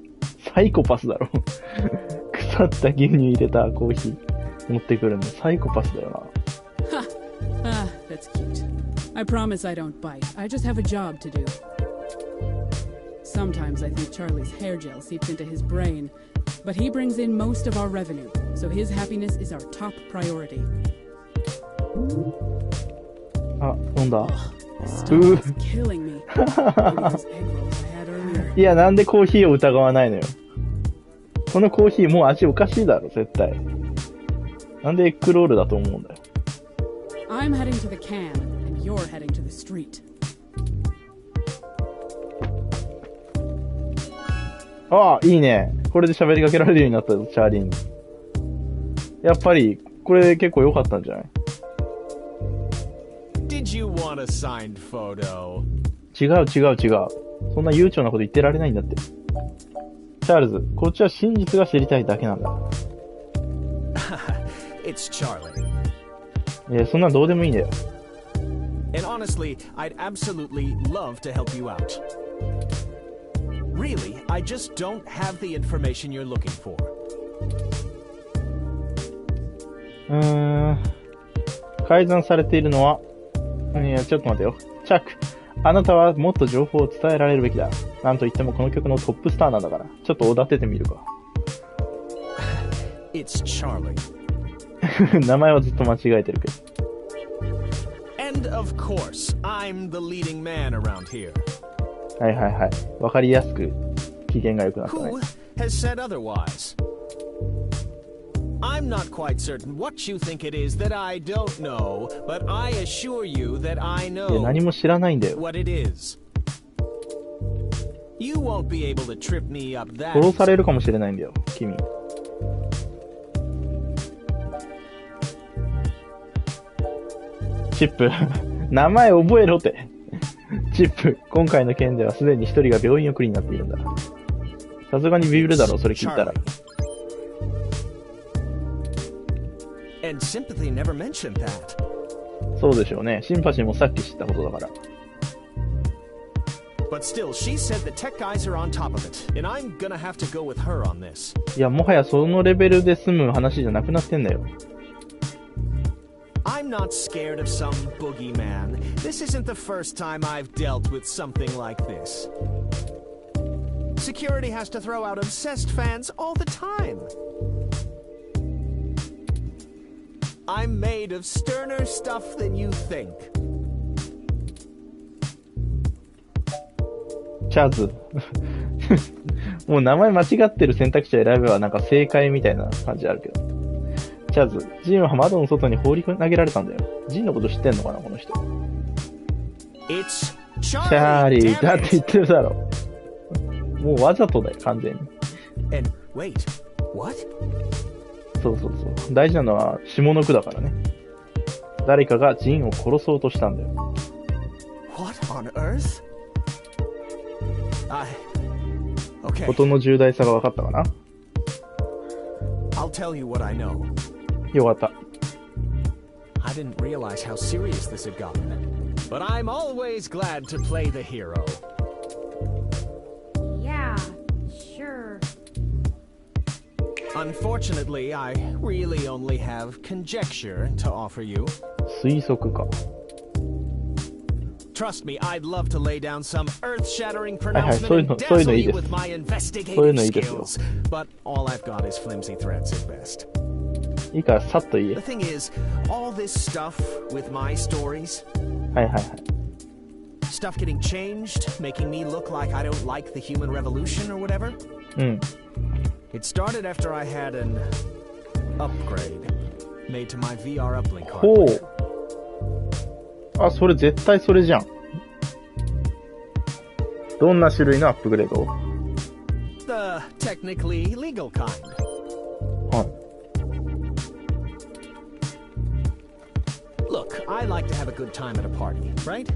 サイコパスだろ。腐った牛乳入れたコーヒー持ってくるのサイコパスだよな。Ah, that's cute. I promise I don't bite. I just have a job to do. Sometimes I think Charlie's hair gel seeps into his brain, but he brings in most of our revenue, so his happiness is our top priority. あ、飲んだ。This stuff is killing me. Maybe those egg rolls I had earlier. いや、なんでコーヒーを疑わないのよ。このコーヒーもう味おかしいだろ、絶対。なんでエッグロールだと思うんだよ。I'm heading to the can, and you're heading to the street. ああ、いいね。これで喋りかけられるようになったぞ、チャーリーに。やっぱり、これ結構良かったんじゃない？ Did you want a signed photo? 違う。そんな悠長なこと言ってられないんだって。チャールズ、こっちは真実が知りたいだけなんだ。It's Charlie. そんなんどうでもいいんだよ。And honestly, I'd absolutely love to help you out. Really, I just don't have the information you're looking for. 改ざんされているのは、いや、ちょっと待てよ。チャック、あなたはもっと情報を伝えられるべきだ。なんといってもこの曲のトップスターなんだから。ちょっとおだててみるか。It's Charlie. 名前はずっと間違えてるけど。And of course, I'm the leading man around here. はい。わかりやすく機嫌が良くなったね。Who has said otherwise? I'm not quite certain what you think it is that I don't know, but I assure you that I いや、 know 何も知らないんだよ。 what it is. You won't be able to trip me up that 殺されるかもしれないんだよ、君。チップ、名前覚えろって。チップ、今回の件ではすでに一人が病院送りになっているんだ。さすがにビビるだろう、それ聞いたら。And sympathy never mentioned that. そうでしょうね。シンパシーもさっき知ったことだから。But still, she said the tech guys are on top of it, and I'm gonna have to go with her on this. いや、もはやそのレベルで済む話じゃなくなってんだよ。I'm not scared of some boogeyman. This isn't the first time I've dealt with something like this. Security has to throw out obsessed fans all the time. I'm made of sterner stuff than you think. チャズ。もう名前間違ってる選択肢を選べばなんか正解みたいな感じあるけど。チャズ。ジンは窓の外に放り投げられたんだよ。ジンのこと知ってんのかな、この人。It's チャーリーだって言ってるだろ。もうわざとだよ、完全に。And wait, what? そうそうそう。大事なのは下の句だからね。誰かがジンを殺そうとしたんだよ。What on earth? Okay. 事の重大さが分かったかな？ I'll tell you what I know. よかった。I didn't realize how serious this had gotten. But I'm always glad to play the hero. Yeah, sure. Unfortunately, I really only have conjecture to offer you. 推測か。Trust me, I'd love to lay down some earth-shattering はいはい、そういう pronouncement の and そういうの dazzle いい you です。 with my そういう investigative のいいですよ。 skills. But all I've got is flimsy threats at best. いいからさっと言え。 The thing is, all this stuff with my stories, はいはいはい。 stuff getting changed, making me look like I don't like the human revolution or whatever, うん。 it started after I had an upgrade made to my VR uplink ほ hardware. う。あ、それ絶対それじゃん。どんな種類のアップグレード？ The technically legal kind. はい。 Look, I like to have a good time at a party, right?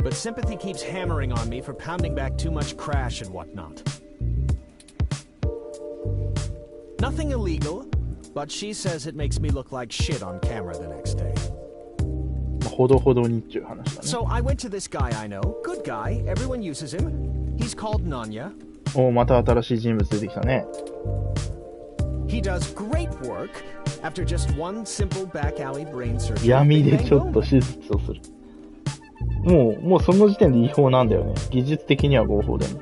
But sympathy keeps hammering on me for pounding back too much crash and whatnot. Nothing illegal, but she says it makes me look like shit on camera the next day. ほどほどにっていう話だね。 So I went to this guy I know, good guy, everyone uses him. He's called Nanya. お、また新しい人物出てきたね。 He does great work after just one simple back alley brain surgery. 闇でちょっと手術をする。もうその時点で違法なんだよね。技術的には合法でも。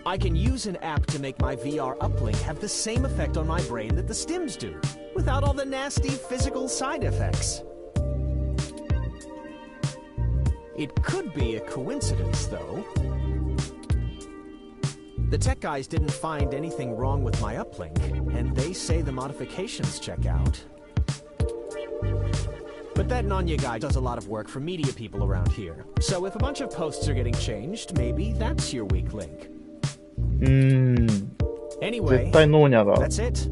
I can use an app to make my VR uplink have the same effect on my brain that the stims do, without all the nasty physical side effects. It could be a coincidence, though. The tech guys didn't find anything wrong with my uplink, and they say the modifications check out. But that Nanya guy does a lot of work for media people around here. So if a bunch of posts are getting changed, maybe that's your weak link. 絶 Anyway, 対ノーニャが that's it.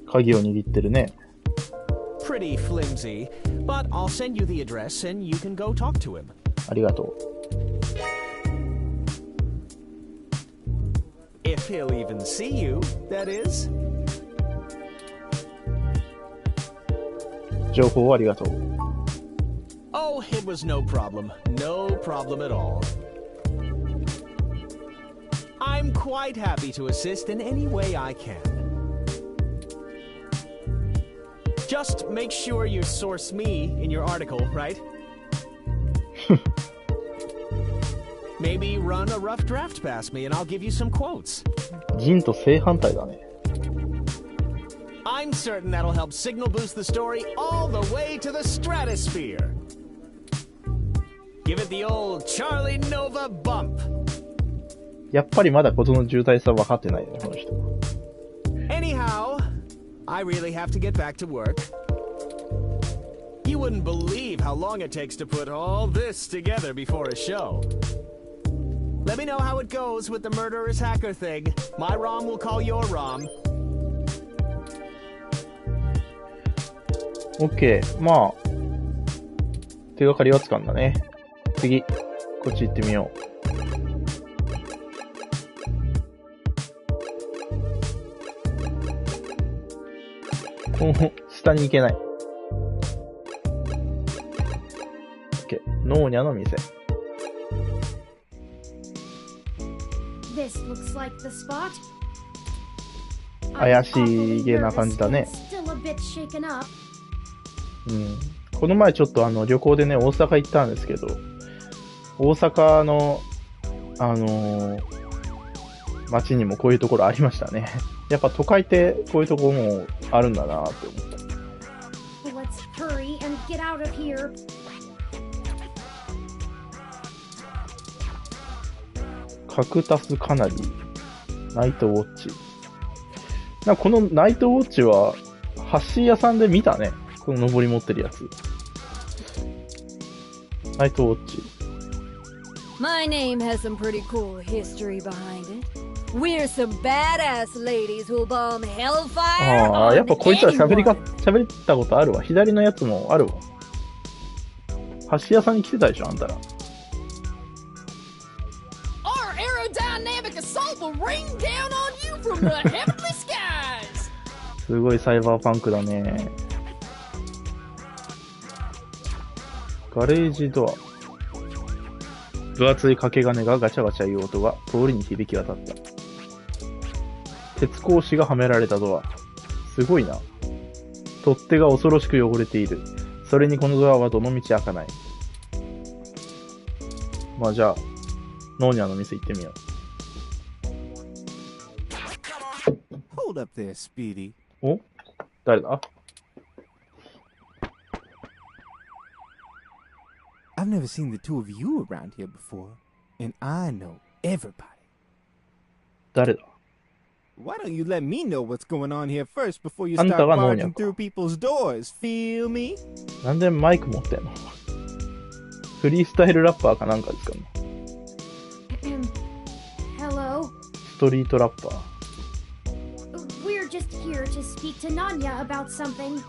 鍵を握ってるね。 Pretty flimsy, but I'll send you the address and you can go talk to him. ありがと If he'll even see you, that is. う。情報をありがとう。 Oh, it was no problem. No problem at all. I'm quite happy to assist in any way I can. Just make sure you source me in your article, right? Maybe run a rough draft past me and I'll give you some quotes. ジンと正反対だね。 I'm certain that'll help signal boost the story all the way to the stratosphere. Give it the old Charlie Nova bump. やっぱりまだ事の重大さ分かってないよね、この人。 Anyhow, I really have to get back to work. You wouldn't believe how long it takes to put all this together before a show. Let me know how it goes with the murderous hacker thing. My ROM will call your ROM. オッケー。まあ、手がかりはつかんだね。次、こっち行ってみよう。この下に行けない。オッケー。ノーニャの店。This looks like the spot. 怪しげな感じだね。 Still a bit shaken up. うん。この前ちょっと旅行でね、大阪行ったんですけど、大阪の、街にもこういうところありましたね。やっぱ都会ってこういうところもあるんだなって思った。Let's hurry and get out of here. カクタスカナリー、ナイトウォッチ。なんかこのナイトウォッチは、ハッシー屋さんで見たね。この上り持ってるやつ。ナイトウォッチ。My name has some pretty cool history behind it. We're some badass ladies who'll bomb hellfire ああ、やっ on ぱこいつら喋 anyone. ったことあるわ。左のやつもあるわ。ハッシー屋さんに来てたでしょ、あんたら。Our aerodynamic assault will rain down on you from the heavenly skies! すごいサイバーパンクだね。ガレージドア。分厚い掛け金がガチャガチャいう音が通りに響き渡った。鉄格子がはめられたドア。すごいな。取っ手が恐ろしく汚れている。それにこのドアはどの道開かない。まあじゃあ、ノーニャの店行ってみよう。Hold up there, Speedy. お？誰だ？ I've never seen the two of you around here before, and I know everybody. 誰だ？ Why don't you let me know what's going on here first before you あんた start がノーニャ barging か。 through people's doors? Feel me? なんでマイク持ってんの？フリースタイルラッパーかなんかですかね。Hello. ストリートラッパー。We're just here to speak to Nanya about something.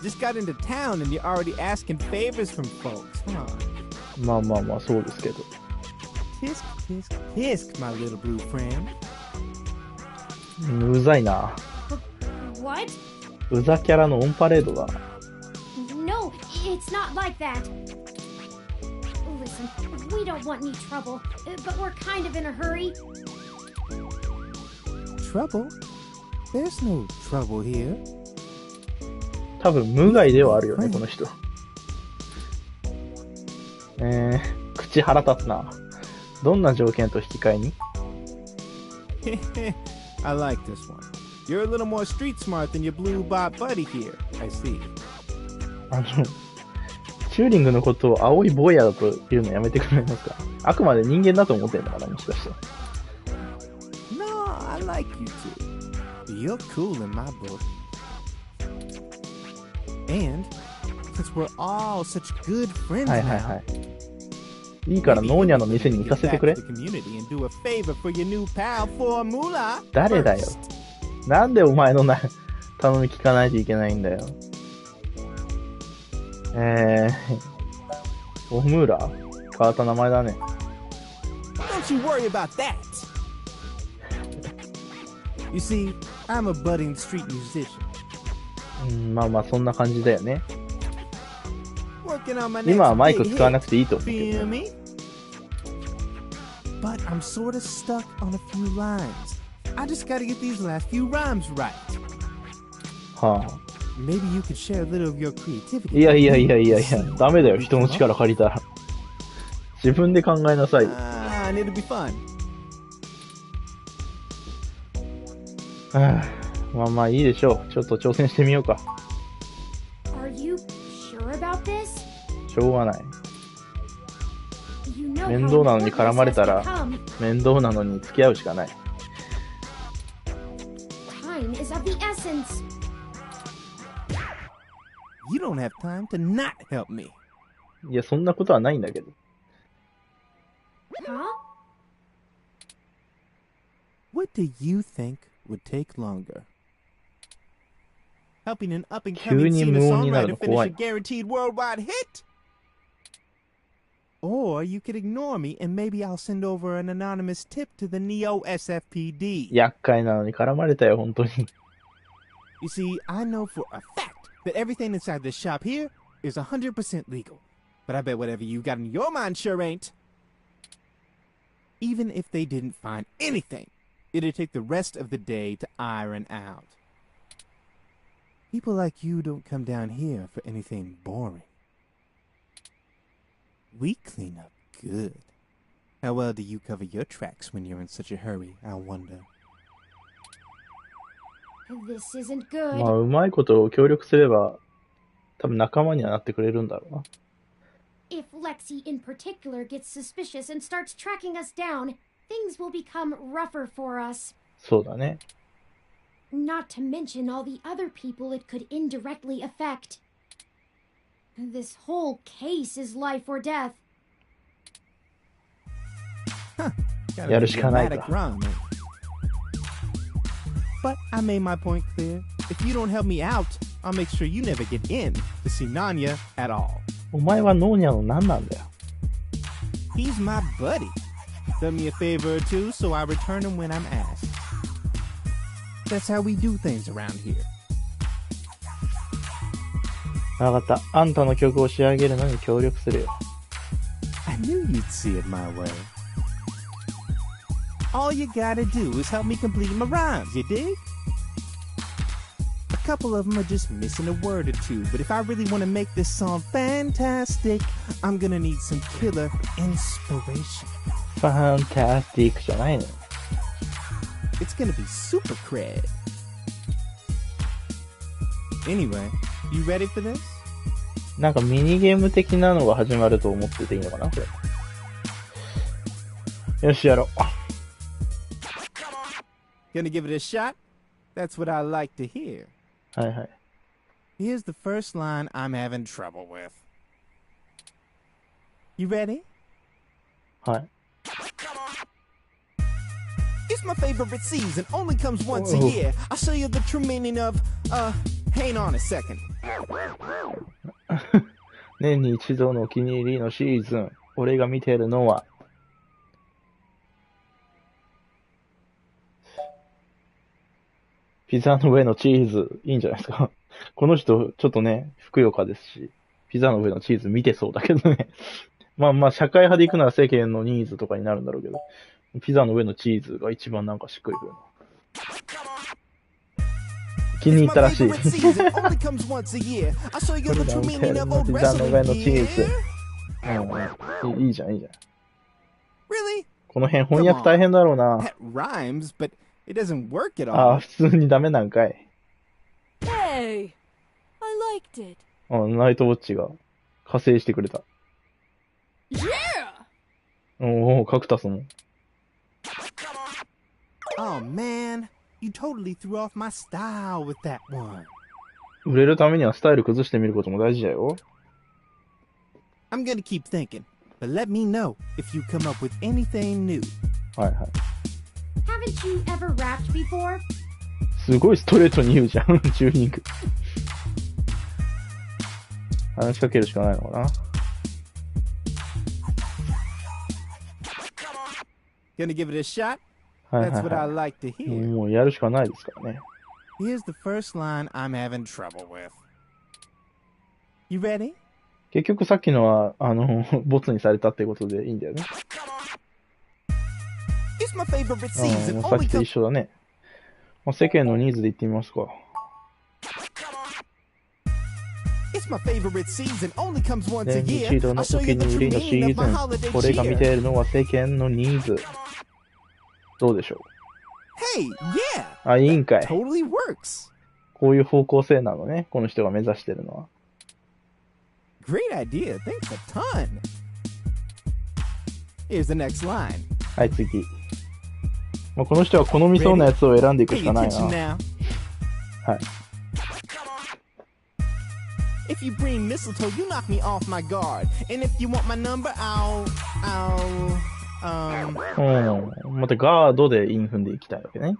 Just got into town and you're already asking favors from folks, huh? まあまあまあ、そうですけど。Tisk, tisk, tisk, my little blue friend. うざいな。What? うざキャラのオンパレードだ。No, it's not like that. Listen, we don't want any trouble, but we're kind of in a hurry. Trouble? There's no trouble here. 多分無害ではあるよね、この人。口腹立つな。どんな条件と引き換えに？ I like this one. You're a little more street smart than your blue bot buddy here. I see. チューリングのことを青い坊やだと言うのやめてくれますか？あくまで人間だと思ってんのかな、もしかして。No, I like you too. You're cool in my book. And since we're all such good friends はいはい now, はい。いいからノーニャの店に行かせてくれ。誰だよ。なんでお前の頼み聞かないといけないんだよ。オムーラ変わった名前だね。Don't you worry about that. You see, I'm a budding street musician. まあまあそんな感じだよね。 Working on my next 今はマイク big 使わなくていいと思うけ hit. ど Feel ね。 me? But I'm sort of stuck on a few lines. I just gotta get these last few rhymes right. はあ。 Maybe you could share a little of your creativity. いやいやいやいやいや、ダメだよ、人の力借りたら。自分で考えなさい。And it'll be fun. はあ、まあまあいいでしょう。ちょっと挑戦してみようか。Are you sure about this? しょうがない。 You know 面 how 倒なのに important 絡まれ this た has ら become. 面倒なのに付き合うしかない。 Time is of the essence. You don't have time to not help me. いや、そんなことはないんだけど。 Huh? What do you think would take longer. Helping an up-and-coming singer-songwriter finish a guaranteed worldwide hit? Or you could ignore me and maybe I'll send over an anonymous tip to the Neo SFPD. 厄介なのに絡まれたよ、本当に。You see, I know for a fact that everything inside this shop here is 100% legal. But I bet whatever you got in your mind sure ain't. Even if they didn't find anything, it'd take the rest of the day to iron out. People like you don't come down here for anything boring. We clean up good. How well do you cover your tracks when you're in such a hurry, I wonder? This isn't good. まあ、うまいこと協力すれば、多分仲間にはなってくれるんだろうな。If Lexi in particular gets suspicious and starts tracking us down, things will become rougher for us. そうだね。Not to mention all the other people it could indirectly affect. This whole case is life or death. Huh. やるしかないか。 But I made my point clear. If you don't help me out, I'll make sure you never get in to see Nanya at all. お前はノーニャの何なんだよ。He's my buddy. Done me a favor or two, so I return him when I'm asked. That's how we do things around here. わかった。あんたの曲を仕上げるのに協力するよ。I knew you'd see it my way. All you gotta do is help me complete my rhymes, you dig? A couple of them are just missing a word or two, but if I really want to make this song fantastic, I'm gonna need some killer inspiration. Fantastic じゃないの。It's gonna be super cred. Anyway, you ready for this? なんかミニゲーム的なのが始まると思ってていいのかなこれ。よし、やろう。Gonna give it a shot? That's what I like to hear. はいはい。Here's the first line I'm having trouble with. You ready? はい。It's my favorite season, only comes once a year. I'll show you the true meaning of, hang on a second. 年に一度のお気に入りのシーズン。俺が見てるのは、ピザの上のチーズ、いいんじゃないですか。この人、ちょっとね、ふくよかですし、ピザの上のチーズ見てそうだけどね。まあまあ、社会派で行くなら世間のニーズとかになるんだろうけど、ピザの上のチーズが一番なんかしっくりくるな。気に入ったらしい。ピザの上のチーズ。うん、いいじゃん、いいじゃん。この辺翻訳大変だろうな。It doesn't work at all. ああ、普通にダメなんかい。Hey, I liked it. あ、ナイトウォッチが加勢してくれた。Yeah! おお、カクタスも。Oh man, you totally threw off my style with that one. 売れるためにはスタイル崩してみることも大事だよ。I'm gonna keep thinking, but let me know if you come up with anything new. はいはい。Haven't you ever rapped before? すごいストレートに言うじゃん、チューニング。話しかけるしかないのかな。Gonna give it a shot? はいはい That's what I は like to い。 hear. もうやるしかないですからね。Here's the first line I'm having trouble with. You ready? 結局さっきのは、ボツにされたってことでいいんだよね。It's my favorite う season. ん、さっきと一緒だね。まあ、世間のニーズで言ってみますか。It's my favorite season. Only comes once a 年に year. 一度の I'll お show 気 you the に入 true りのシ meaning ー of ズ my ン。 holiday これが見て cheer. いるのは世間のニーズ。どうでしょ Hey, yeah. う。あ、いいんかい。 Totally works. こういう方向性なのね。この人が目指してるのは。Great idea. Thanks a ton. Here's the next line. はい、次。まあ、この人は好みそうなやつを選んでいくし Pay かない attention な。 now. はい。 If you bring mistletoe, you knock me off my guard. And if you want my number, I'll うん。またガードでイン踏んでいきたいわけね。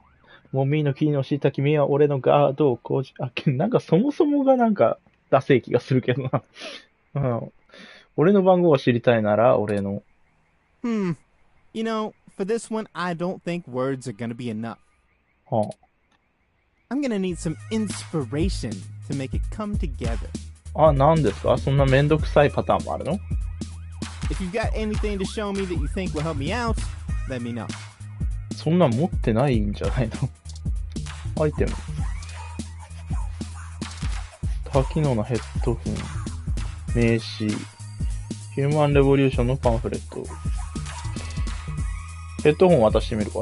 もみの木の下、君は俺のガードをこうじ、なんかそもそもがなんか、ダセえ気がするけどな。うん。俺の番号を知りたいなら、俺の。You know, for this one, I don't think words are gonna be enough. はあ。I'm gonna need some inspiration to make it come together. あ、何ですか？そんなめんどくさいパターンもあるの？ If you've got anything to show me that you think will help me out, let me know. そんなん持ってないんじゃないの？アイテム。多機能なヘッドホン。名刺。ヒューマンレボリューションのパンフレット。ヘッドホン渡してみるか。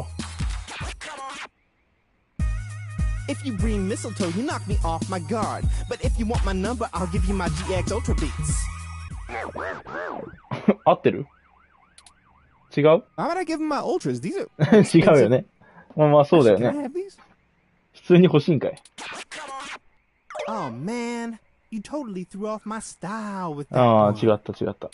If you bring mistletoe, you knock me off my guard. But if you want my number, I'll give you my GX Ultra Beats. 合ってる？違う？ Why would I give him my Ultras? These are 違うよね。まあそうだよ Can I ね。 have these? 普通に欲しいんかい。Oh man, you totally threw off my style with that. ああ、 one. 違った違った。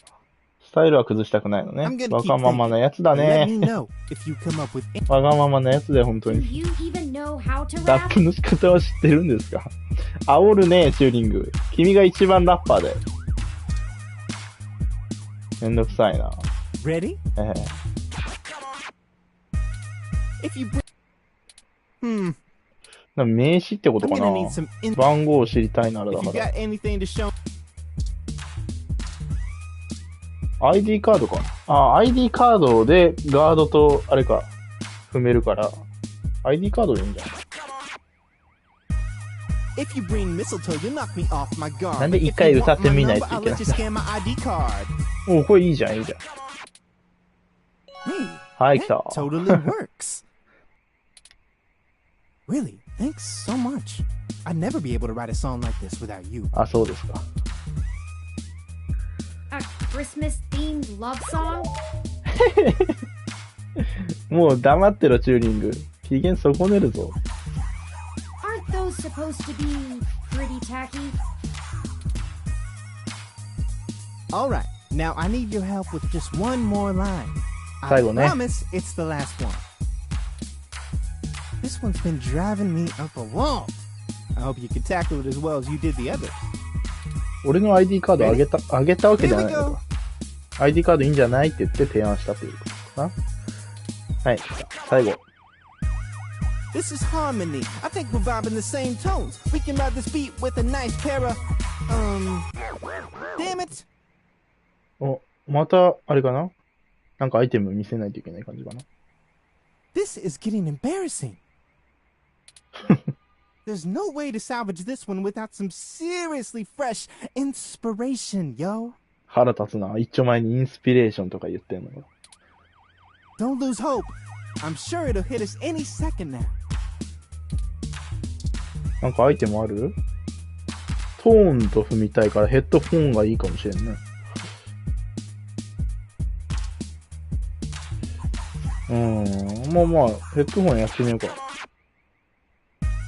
スタイルは崩したくないのね I'm。gonna わ keep がままなやつだ Let me ね。 know if you come up with any. わがままなやつで本当 Do に。 you even know how to ラ rap? ップの仕方は知ってるんですか？煽るね、チューリング。君が一番ラッパーで。めんどくさいな。 Ready? If you bring. 名刺ってこと I'm か gonna need な？ some 番号を知りたいならだ If you から got。anything to show. ID カードか。あ、ID カードでガードと、あれか、踏めるから、ID カードでいいんじゃない？ If you bring mistletoe, you knock me off my guard. なんで But 一 if 回 you 歌 want って my みない number, とい I'll けな let い you。scan my ID card. おこれいいじゃん、いいじゃん。 Hey, はい、来 that た。 totally works. Really, thanks so much. I'd never be able to write a song like this without you. あ、そうですか。A Christmas-themed love song? もう黙ってろ、チューリング。機嫌損ねるぞ。Aren't those supposed to be pretty tacky? All right, now I need your help with just one more line. I 最後ね。 promise it's the last one. This one's been driving me up a wall. I hope you can tackle it as well as you did the others. 俺の ID カードあげたわけじゃない Here we の go. か。ID カードいいんじゃないって言って提案したということかな。はい、来た。最後。This is harmony. I think we're vibing the same tones. We can ride this beat with a nice pair of, damn it. お、また、あれかな？なんかアイテム見せないといけない感じかな。This is getting embarrassing. There's no way to salvage this one without some seriously fresh inspiration, yo. 腹立つな。一丁前にインスピレーションとか言ってんのよ。Don't lose hope. I'm sure it'll hit us any second now. なんかアイテムある？トーンと踏みたいからヘッドフォンがいいかもしれんね。まあまあ、ヘッドホンやってみようか。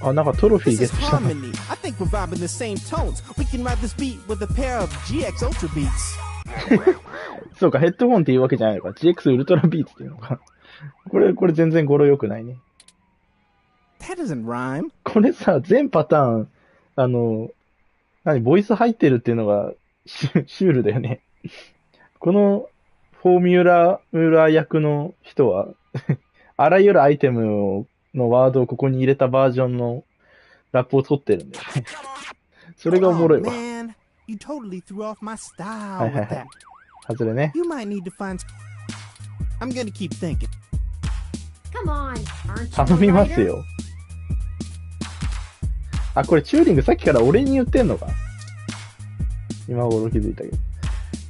あ、なんかトロフィー This ゲッ is トしたな。 harmony. I think we're vibing the same tones. We can ride this beat with a pair of GX Ultra Beats. そうか、ヘッドホンっていうわけじゃないのか。GX ウルトラビーツっていうのか。これ全然語呂良くないね。That doesn't rhyme. これさ、全パターン、ボイス入ってるっていうのがシュールだよね。このフォーミュラ役の人は、あらゆるアイテムのワードをここに入れたバージョンのラップを取ってるんだよね。それがおもろい Oh わ。 man, you totally threw off my は style いはい with はい that. 外れね。 You might need to find. I'm gonna keep thinking. Come on, aren't you 頼 a みます writer? よ。あ、これチューリングさっきから俺に言ってんのか。今頃気づいたけど。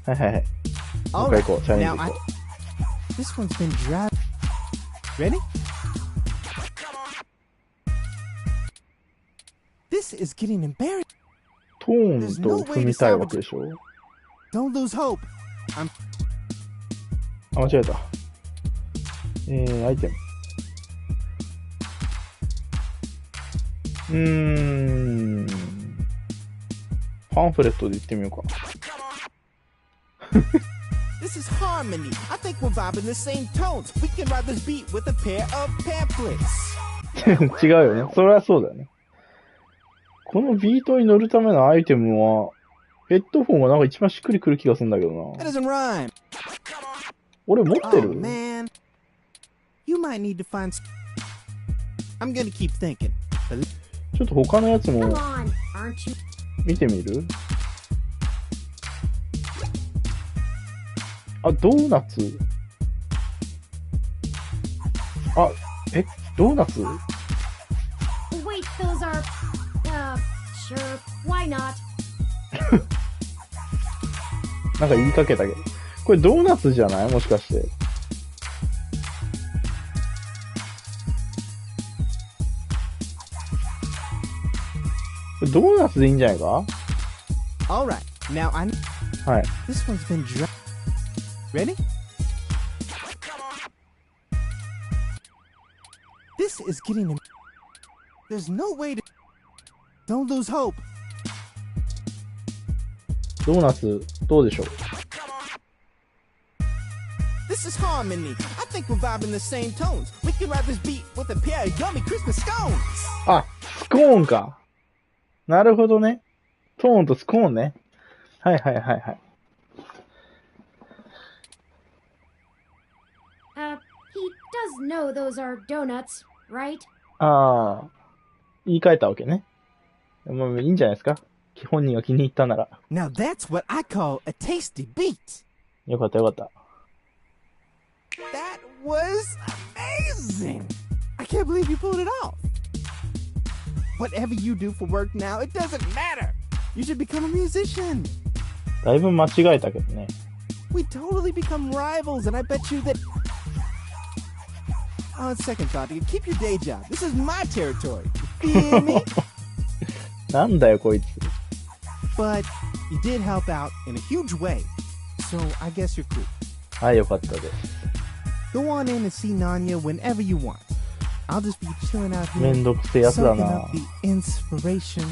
はいはいはい。もう一回 Alright, 行こう。チャレンジ now 行 I. こ This one's been dry. Ready? This is getting embarrassing. う。トーンと踏みたいわけでしょ。 Don't lose hope. あ、間違えた。アイテム。パンフレットで言ってみようか。This is harmony. I think we're vibing the same tones. We can ride this beat with a pair of pamphlets. 違うよね。それはそうだよね。このビートに乗るためのアイテムは、ヘッドフォンがなんか一番しっくりくる気がするんだけどな。That doesn't rhyme. 俺持ってる Oh, man. You might need to find. I'm gonna keep thinking. ちょっと他のやつ Come も on, aren't you? 見てみる？あ、ドーナツ？あ、ドーナツ？ Wait, those are. Sure, why not? なんか言いかけたけど。これドーナツじゃない？もしかして。ドーナツでいいんじゃないか？ Alright, now I. はい。 This one's been dry. Ready? This is getting him. There's no way to. Don't lose hope. ドーナツ、どうでしょう？ This is harmony. I think we're vibing the same tones. We can ride this beat with a pair of yummy Christmas scones. あ、スコーンか。なるほどね。トーンとスコーンね。はいはいはいはい。He does know those are donuts, right? ああ、言い換えたわけね。まあいいんじゃないですか。本人が気に入ったなら。Now that's what I call a tasty beat. よかったよかった。That was amazing. I can't believe you pulled it off. Whatever you do for work now, it doesn't matter. You should become a musician. だいぶ間違えたけどね。We totally become rivals, and I bet you that. On second thought, you keep your day job. This is my territory. You feel me? なんだよこいつ。But you did help out in a huge way, so I guess you're cool. はい、よかったです。Go on in and see Nanya whenever you want. I'll just be chilling out め here, んどくせえやつだ soaking な up。the inspiration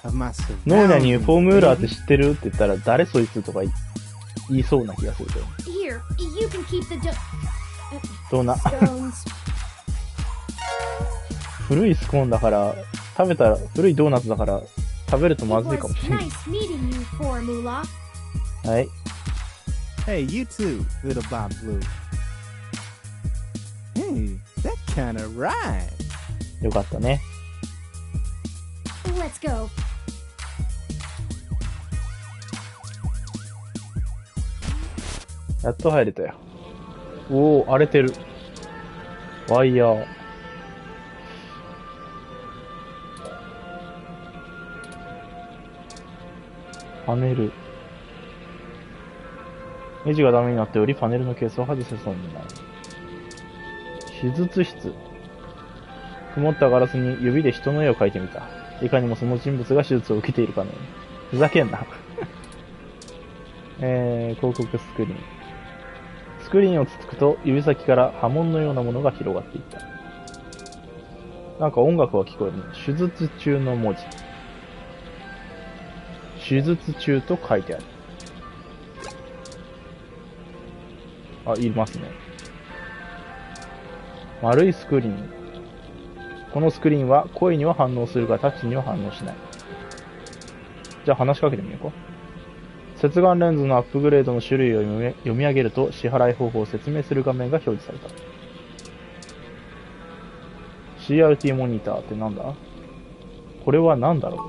of my ノーニャに surroundings, フォームーラーって baby. 知ってるって言ったら誰そいつとか言いそうな気がするけど。 Here, you can keep the どうな。 scones. 古いスコーンだから、食べたら、古いドーナツだから、食べると It まずいか was もしれない。 nice meeting you, Formula. はい。 Hey, you too, little Bob Blue. Hey, that kinda rhymes. よかったね。 Let's go. やっと入れたよ。おー、荒れてる。ワイヤー。パネル。ネジがダメになっており、パネルのケースを外せそうになる。手術室。曇ったガラスに指で人の絵を描いてみた。いかにもその人物が手術を受けているかのように。ふざけんな。広告スクリーン。スクリーンをつつくと指先から波紋のようなものが広がっていった。なんか音楽が聞こえるね。手術中の文字。手術中と書いてある。あ、いますね。丸いスクリーン。このスクリーンは声には反応するがタッチには反応しない。じゃあ話しかけてみようか。接眼レンズのアップグレードの種類を読み上げると支払い方法を説明する画面が表示された。CRT モニターってなんだ？これは何だろう？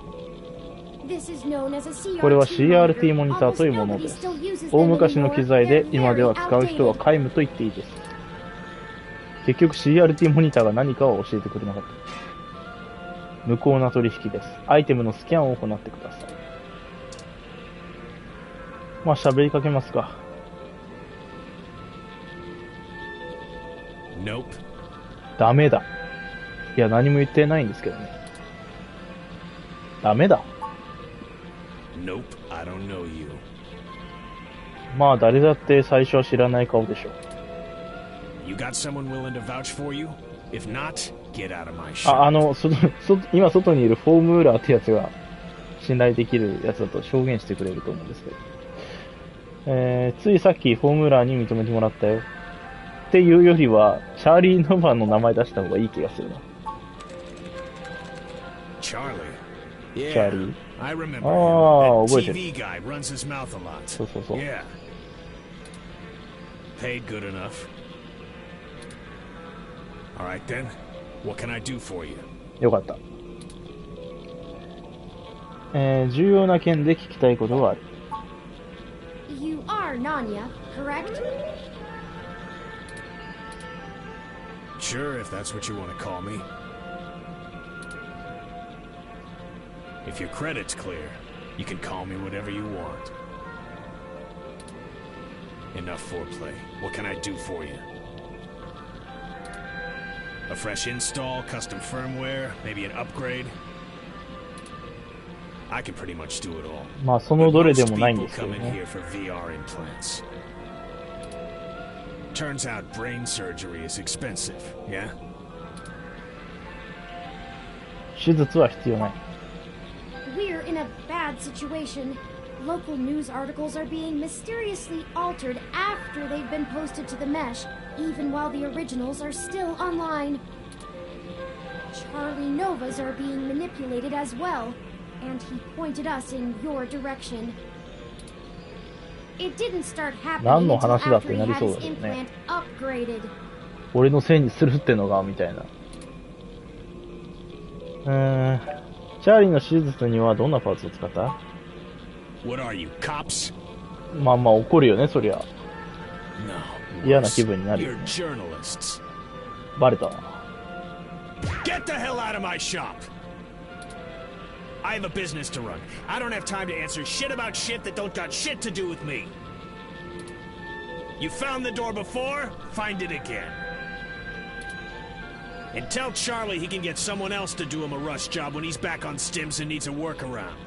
これは CRT モニターというものです。大昔の機材で今では使う人は皆無と言っていいです。結局 CRT モニターが何かは教えてくれなかった。無効な取引です。アイテムのスキャンを行ってください。まあ喋りかけますか。Nope. ダメだ。いや何も言ってないんですけどね。ダメだ。Nope, I don't know you. まあ誰だって最初は知らない顔でしょう。You got someone willing to vouch for you? If not, get out of my あ、 shop. 今外にいるフォームーラーってやつが信頼できるやつだと証言してくれると思うんですけど。ついさっきフォームーラーに認めてもらったよ。っていうよりは、チャーリー・ノバの名前出した方がいい気がするな。Charlie. Yeah, Charlie. I remember Oh, him. wait That a- TV guy runs his mouth a lot. So. Yeah. Paid good enough. All right then. What can I do for you? よかった。重要な件で聞きたいことがある。You are Nanya, correct? Sure, if that's what you want to call me. If your credit's clear, you can call me whatever you want. Enough foreplay. What can I do for you? A fresh install, custom firmware, maybe an upgrade? I can pretty much do it all. まあ、そのどれで Most もないん people ですけど come in ね。 here for VR implants. Turns out brain surgery is expensive, yeah? 手術は必要ない。We're in a bad situation. Local news articles are being mysteriously altered after they've been posted to the mesh, even while the originals are still online. Charlie Novas are being manipulated as well, and he pointed us in your direction. It didn't start 何 happening の until 話だっ after て he なり had そう his だけどね。 implant upgraded. 俺のせいにするってのが、みたいな。チャーリーの手術にはどんなパーツを使った？ What are you, cops? まあまあ怒るよね、そりゃ。 No. 嫌な気分になるよ You're ね。 journalists. バレたわ。 Get the hell out of my shop! I have a business to run. I don't have time to answer shit about shit that don't got shit to do with me. You found the door before? Find it again. And tell Charlie he can get someone else to do him a rush job when he's back on stims and needs a workaround.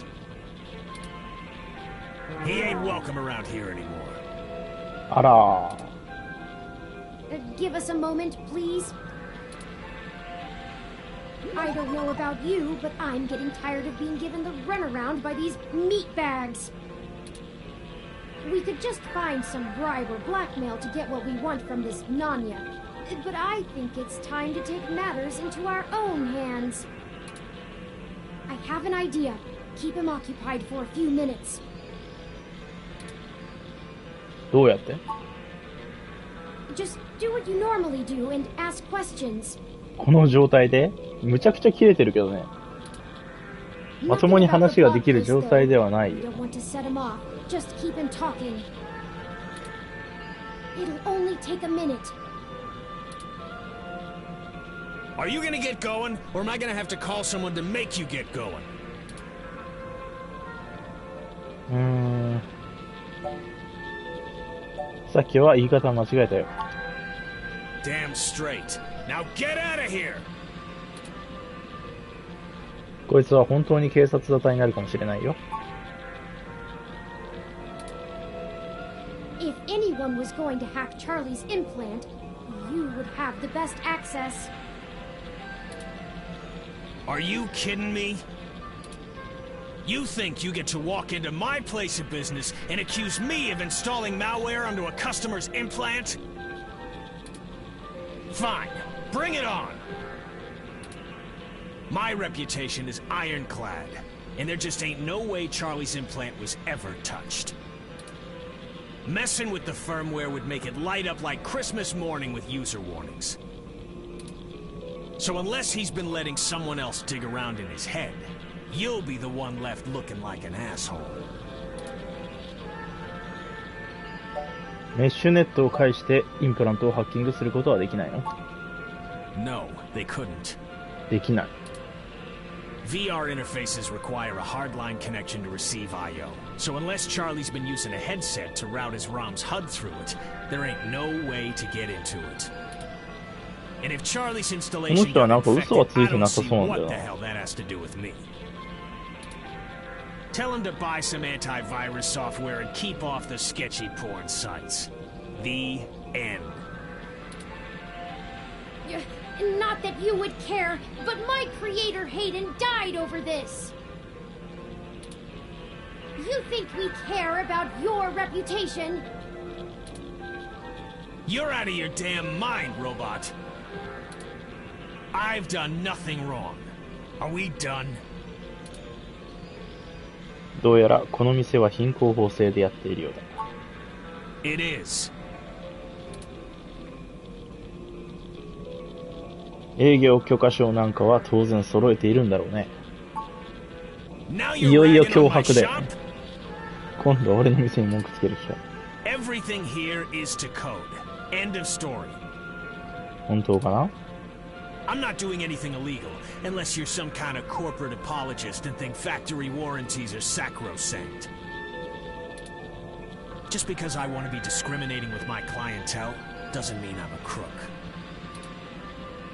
He ain't welcome around here anymore. あら Give us a moment, please. I don't know about you, but I'm getting tired of being given the runaround by these meatbags. We could just find some bribe or blackmail to get what we want from this Nanya. But I think it's time to take matters into our own hands. I have an idea. Keep him occupied for a few minutes. どうやって？ Just do what you normally do and ask questions. この状態でむちゃくちゃ切れてるけどね。まともに話ができる状態ではないよ。 Don't want to set him off. Just keep him talking. It'll only take a minute. Are you gonna get going, or am I gonna have to call someone to make you get going? さっきは言い方間違えたよ。 Damn straight. Now get out of here! こいつは本当に警察沙汰になるかもしれないよ。 If anyone was going to hack Charlie's implant, you would have the best access. Are you kidding me? You think you get to walk into my place of business and accuse me of installing malware onto a customer's implant? Fine. Bring it on! My reputation is ironclad, and there just ain't no way Charlie's implant was ever touched. Messing with the firmware would make it light up like Christmas morning with user warnings. So unless he's been letting someone else dig around in his head, you'll be the one left looking like an asshole. メッシュネットを介してインプラントをハッキングすることはできないの？ No, they couldn't. できない。 VR interfaces require a hardline connection to receive I.O. So unless Charlie's been using a headset to route his ROM's HUD through it, there ain't no way to get into it. And if Charlie's installation got infected, I don't see what the hell that has to do with me. Tell him to buy some antivirus software and keep off the sketchy porn sites. The end. Not that you would care, but my creator Hayden died over this. You think we care about your reputation? You're out of your damn mind, robot. I've done nothing wrong. Are we done? どうやらこの店は貧困法制でやっているようだ。It is. 営業許可証なんかは当然揃えているんだろうね。 Now い you're よいよ ragging 脅 on my 迫だよ shop? ね。今度は俺の店に文句つける気か。 Everything here is to code. End of story. 本当かな？ I'm not doing anything illegal, unless you're some kind of corporate apologist and think factory warranties are sacrosanct. Just because I want to be discriminating with my clientele doesn't mean I'm a crook.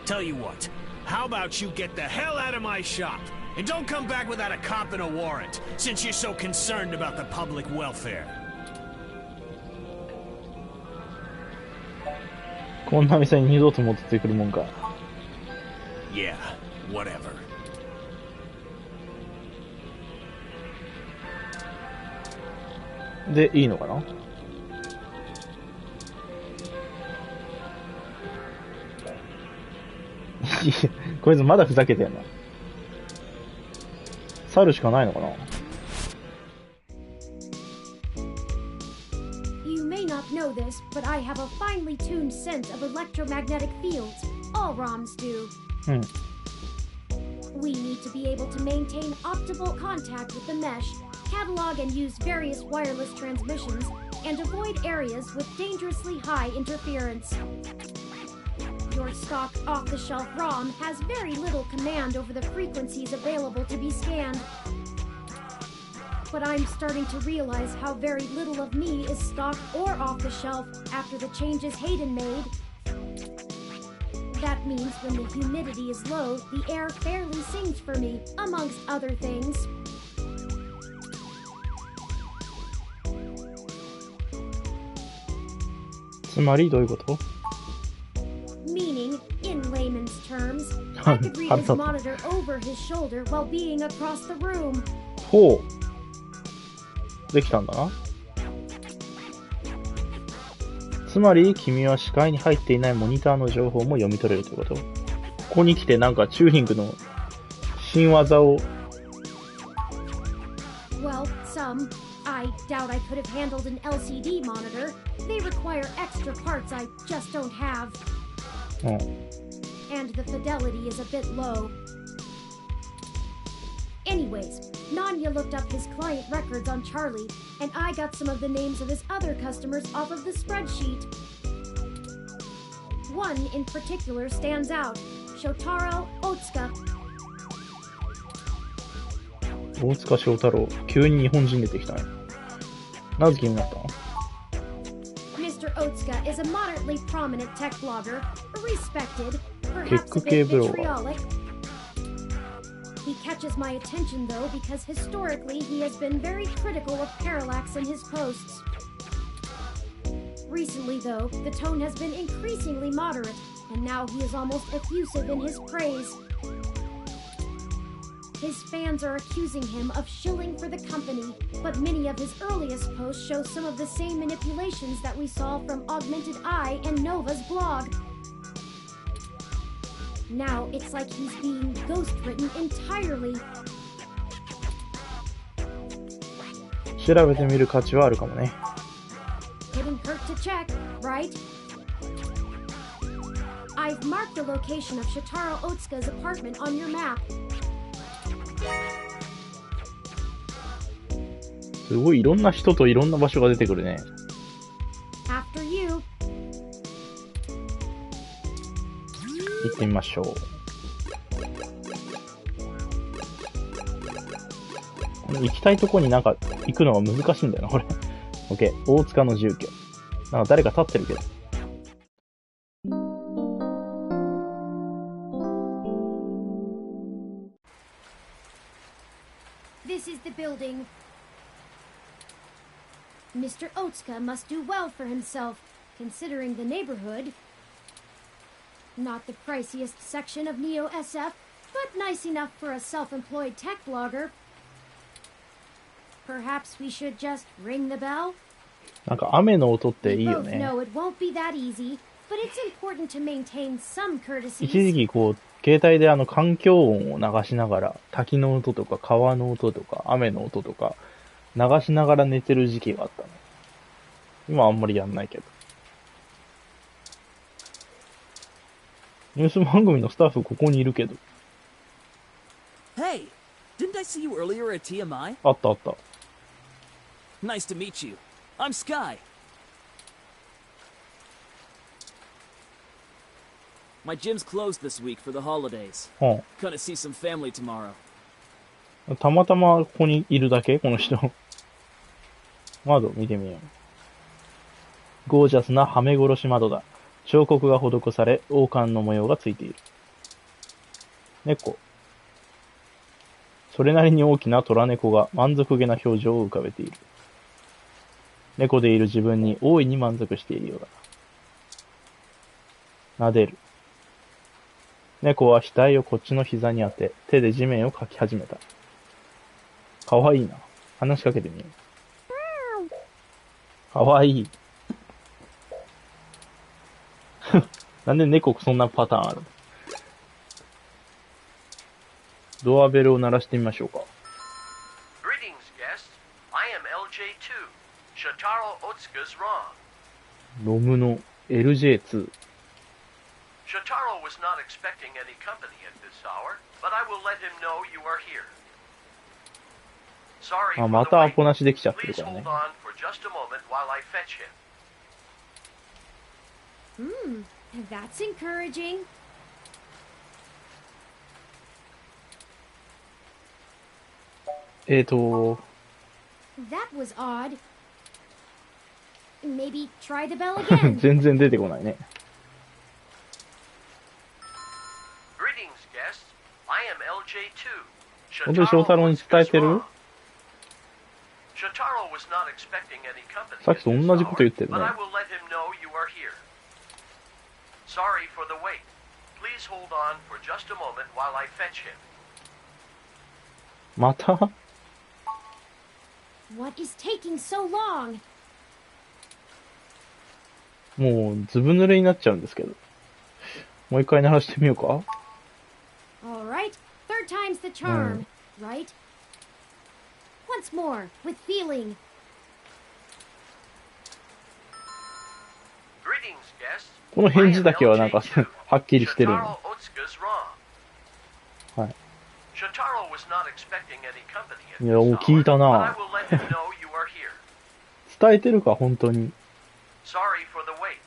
Tell you what, how about you get the hell out of my shop, and don't come back without a cop and a warrant, since you're so concerned about the public welfare. こんな店に二度と戻ってくるもんか。 Yeah, whatever. で、いいのかな？こいつまだふざけてんな。去るしかないのかな？ You may not know this, but I have a finely tuned sense of electromagnetic fields. All ROMs do. We need to be able to maintain optimal contact with the mesh, catalog and use various wireless transmissions, and avoid areas with dangerously high interference. Your stock off-the-shelf ROM has very little command over the frequencies available to be scanned. But I'm starting to realize how very little of me is stock or off-the-shelf after the changes Hayden made. That means when the humidity is low, the air fairly sings for me, amongst other things. Meaning, in layman's terms, I could read his monitor over his shoulder while being across the room. ほう。できたんだな。つまり、君は視界に入っていないモニターの情報も読み取れるということ？ここに来てなんかチューリングの新技を。Well, some. I doubt I could have handled an LCD monitor. They require extra parts I just don't have. And the fidelity is a bit low. Anyways, Nanya looked up his client records on Charlie, and I got some of the names of his other customers off of the spreadsheet. One in particular stands out, Shotaro Otsuka. 大塚翔太郎、急に日本人出てきたね。なぜ気になったの？ Mr. Otsuka is a moderately prominent tech blogger, respected, perhaps a bit vitriolic. He catches my attention though because historically he has been very critical of Parallax in his posts. Recently though, the tone has been increasingly moderate, and now he is almost effusive in his praise. His fans are accusing him of shilling for the company, but many of his earliest posts show some of the same manipulations that we saw from Augmented Eye and Nova's blog. Now it's like he's being ghost-written entirely. 調べてみる価値はあるかもね。Couldn't hurt to check, right? I've marked the location of Shotaro Otsuka's apartment on your map. すごいいろんな人といろんな場所が出てくるね。After you. 行ってみましょう。行きたいとこになんか行くのが難しいんだよな、これ。OK。大塚の住居。なんか誰か立ってるけど。This is the building. Mr. Otsuka must do well for himself, considering the neighborhood. Not the priciest section of Neo SF, but nice enough for a self-employed tech blogger. Perhaps we should just ring the bell? なんか雨の音っていい We よ both ね。 know it won't be that easy, but it's important to maintain some 一 courtesies. 時期こう携帯で環境音を流しながら、滝の音とか川の音とか雨の音とか流しながら寝てる時期があったね。今あんまりやんないけど。ニュース番組のスタッフここにいるけど。Hey, didn't I see you earlier at TMI? あったあった。Nice to meet you. I'm Sky. My gym's closed this week for the holidays. Gonna see some family tomorrow. たまたまここにいるだけこの人。窓見てみよう。ゴージャスなはめ殺し窓だ。彫刻が施され、王冠の模様がついている。猫。それなりに大きな虎猫が満足げな表情を浮かべている。猫でいる自分に大いに満足しているようだ。撫でる。猫は額をこっちの膝に当て、手で地面をかき始めた。かわいいな。話しかけてみよう。かわいい。なんで猫そんなパターンある？ドアベルを鳴らしてみましょうか。Greetings, guests. I am LJ2. Shotaro Otsuka's wrong. ロムの LJ2。Shotaro was not expecting any company at this hour, but I will let him know you are here. Sorry for the wait. またアポなしできちゃってる Please からね。 hold on for just a moment while I fetch him. That's encouraging. That was odd. Maybe try the bell again. 全然出てこないね。Greetings, guests. I am LJ2. 本当に翔太郎に伝えてる？ Shotaro was not expecting any company. さっきと同じこと言ってるね。 But I will let him know you are here. Sorry for the wait. Please hold on for just a moment while I fetch him. また？ What is taking so long? もうずぶ濡れになっちゃうんですけど。もう一回鳴らしてみようか。 All right. Third time's the charm, right? Once more, with feeling. Greetings, guests. この返事だけはなんかはっきりしてるの。 Shotaro Otsuka's wrong. はい。 Shotaro was not expecting any company at いや、もう this 聞いた hour, but I な。 will let him know you are here. 伝えてるか、本当に。 Sorry for the wait.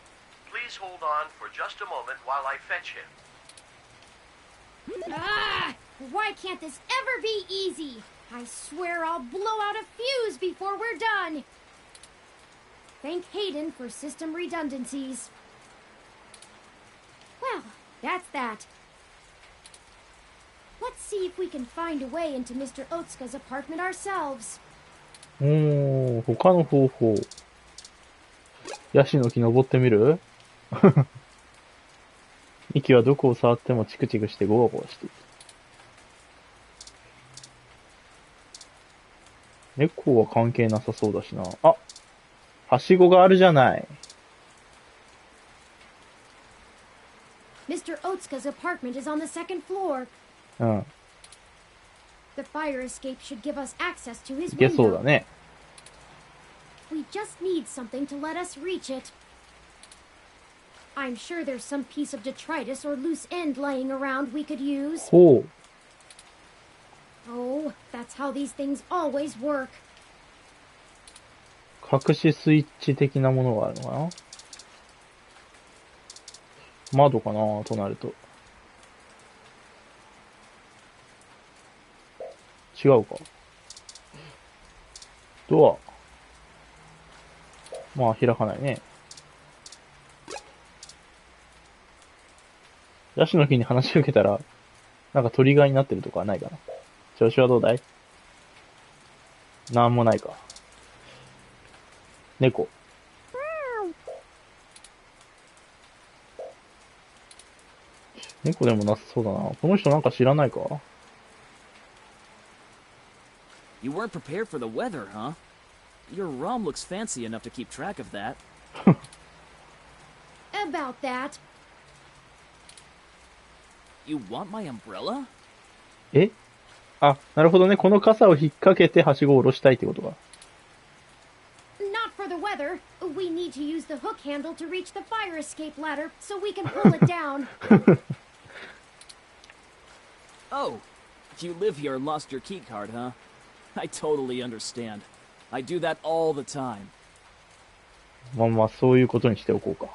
Please hold on for just a moment while I fetch him. Ah! Why can't this ever be easy? I swear I'll blow out a fuse before we're done. Thank Hayden for system redundancies. Well, that's that. Let's see if we can find a way into Mr. Otsuka's apartment ourselves. 他の方法。ヤシの木登ってみる？ミキはどこを触ってもチクチクしてゴワゴワしている。猫は関係なさそうだしな。あ、はしごがあるじゃない。Mr. Otsuka's apartment is on the second floor. うん。 The fire escape should give us access to his いけそう window. だね。We just need something to let us reach it. I'm sure there's some piece of detritus or loose end lying around we could use. ほう。 Oh, that's how these things always work. 隠しスイッチ的なものがあるのかな？窓かなとなると。違うか。ドア。まあ、開かないね。ヤシの木に話しかけたら、なんかトリガーになってるとかはないかな。調子はどうだい？なんもないか。猫。猫でもなさそうだな。この人なんか知らないか？ You weren't prepared for the weather, huh? Your ROM looks fancy enough to keep track of that. About that. You want my umbrella? えあ、なるほどね。この傘を引っ掛けてはしごを下ろしたいってことか。Not for the weather. We need to use the hook handle to reach the fire escape ladder so we can pull it down. Oh, you live here and lost your key card, huh? I totally understand. I do that all the time. まあまあ、そういうことにしておこうか。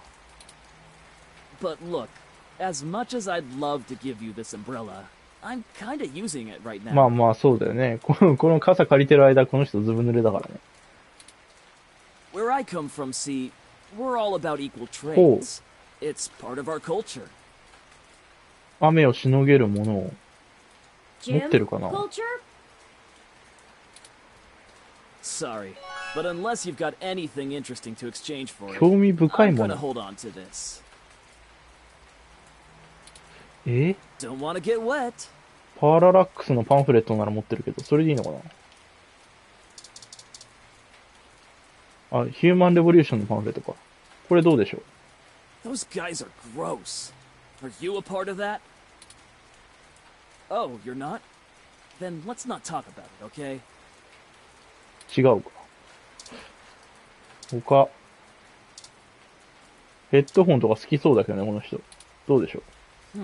But look, as much as I'd love to give you this umbrella, I'm kinda using it right now. まあまあ、そうだよね。この傘借りてる間、この人ずぶ濡れだからね。Where I come from, see, we're all about equal trades. It's part of our culture. 雨をしのげるものを持ってるかな。 Culture? Sorry, but unless you've got anything interesting to exchange for it, 興味深い I'm も gonna の。 hold on to this. え Don't wanna get wet. パーララックスのパンフレットなら持ってるけど、それでいいのかな。あ、ヒューマンレボリューションのパンフレットか。これどうでしょう。 Those guys are gross. Are you a part of that? Oh, you're not? Then let's not talk about it, okay? 違うか。他。ヘッドホンとか好きそうだけどね、この人。どうでしょう。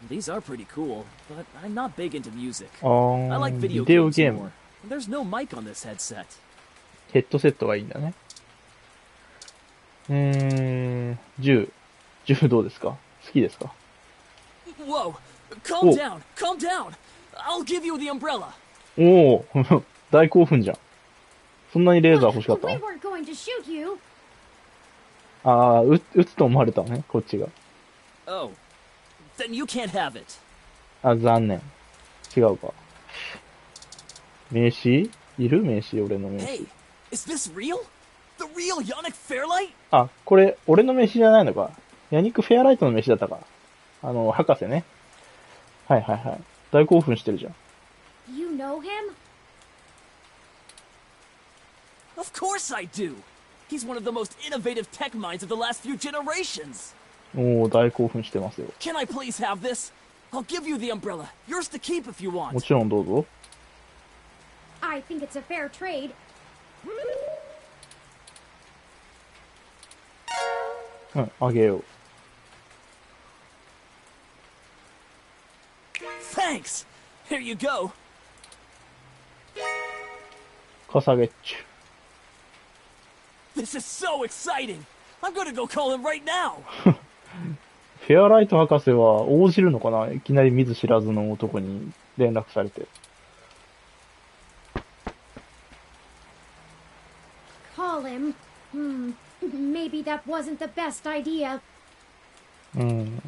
These are pretty cool, but I'm not big into music. あ I like ー、 video ビデオ games ゲー more. ム。There's no mic on this headset. ヘッドセットがいいんだね。銃。銃どうですか？好きですか？ Whoa! Calm down! Calm down! I'll give you the umbrella! おお大興奮じゃん。そんなにレーザー欲しかった We の？ weren't going to shoot you. ああ、撃つと思われたね、こっちが。 Oh. Then you can't have it. あ、残念。違うか。名刺いる名刺、俺の名刺。 Hey, is this real? The real Yannick Fairlight? あ、これ、俺の名刺じゃないのか。ヤニック・フェアライトの名刺だったか。博士ね。はいはいはい。大興奮してるじゃん。You know him? Of course I do! He's one of the most innovative tech minds of the last few generations! おお、大興奮してますよ。 Can I please have this? I'll give you the umbrella. Yours to keep if you も want. ちろんどうぞ。I think it's a fair trade. うん、あげよう。 Thanks! Here you go. かさげっちゅ。 This is so exciting! I'm gonna go call him right now! フェアライト博士は応じるのかな？いきなり見ず知らずの男に連絡されて。Call him. Maybe that wasn't the best idea. うん。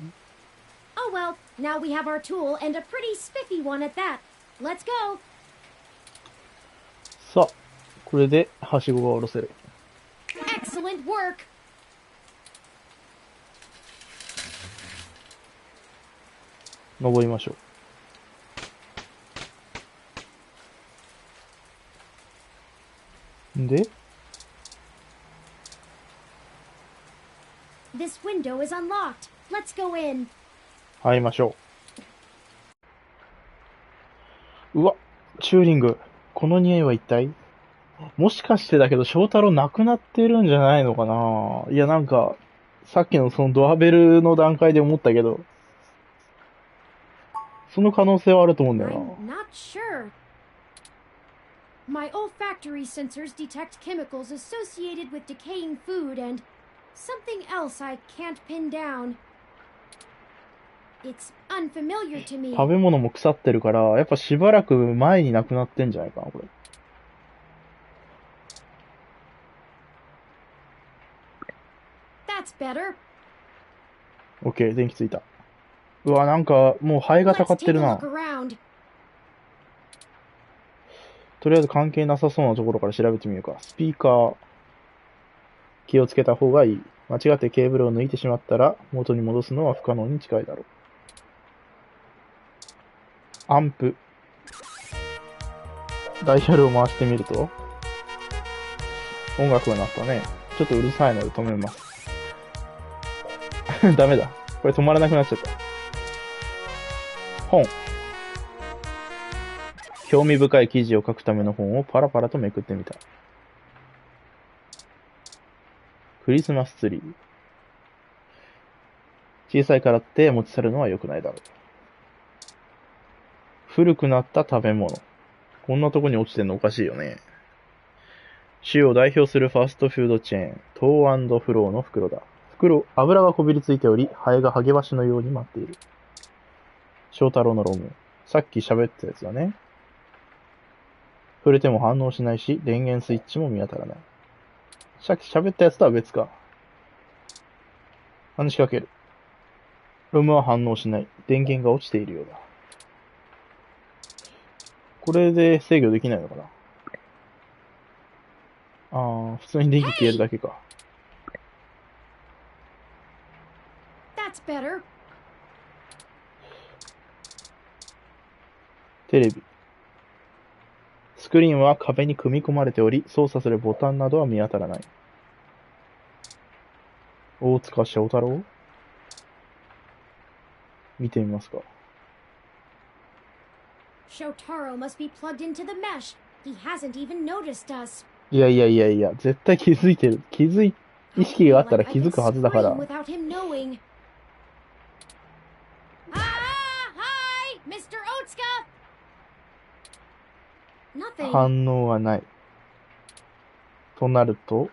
Oh well, now we have our tool and a pretty spiffy one at that. Let's go. さあ、これではしごが下ろせる。 Excellent work. 登りましょう。で、 This window is unlocked. Let's go in. 入りましょう。うわ、チューリング。この匂いは一体？もしかしてだけど、翔太郎亡くなってるんじゃないのかな？いや、なんか、さっきのそのドアベルの段階で思ったけど、その可能性はあると思うんだよ I'm not sure. My olfactory sensors detect chemicals associated with decaying food and something else I can't pin down. It's unfamiliar to me. な。食べ物も腐ってるから、やっぱしばらく前に亡くなってんじゃないかな、これ。That's better. OK、電気ついた。うわ、なんか、もうハエがたか Let's って take る a な look。around. とりあえず関係なさそうなところから調べてみるか。スピーカー。気をつけた方がいい。間違ってケーブルを抜いてしまったら、元に戻すのは不可能に近いだろう。アンプ。ダイヤルを回してみると、音楽が鳴ったね。ちょっとうるさいので止めます。ダメだ。これ止まらなくなっちゃった。本。興味深い記事を書くための本をパラパラとめくってみた。クリスマスツリー。小さいからって持ち去るのは良くないだろう。古くなった食べ物。こんなとこに落ちてんのおかしいよね。州を代表するファストフードチェーン、トー&フローの袋だ。油がこびりついており、ハエがハゲバシのように舞っている。翔太郎のロム。さっき喋ったやつだね。触れても反応しないし、電源スイッチも見当たらない。さっき喋ったやつとは別か。話しかける。ロムは反応しない。電源が落ちているようだ。これで制御できないのかな。普通に電気消えるだけか。That's better. テレビ。スクリーンは壁に組み込まれており、操作するボタンなどは見当たらない。大塚翔太郎？見てみますか。Shotaro must be plugged into the mesh. He hasn't even noticed us. いや、絶対気づいてる。意識があったら気づくはずだから。Without him knowing. Hi, Mr. Otsuka. Nothing. 反応はない。となると、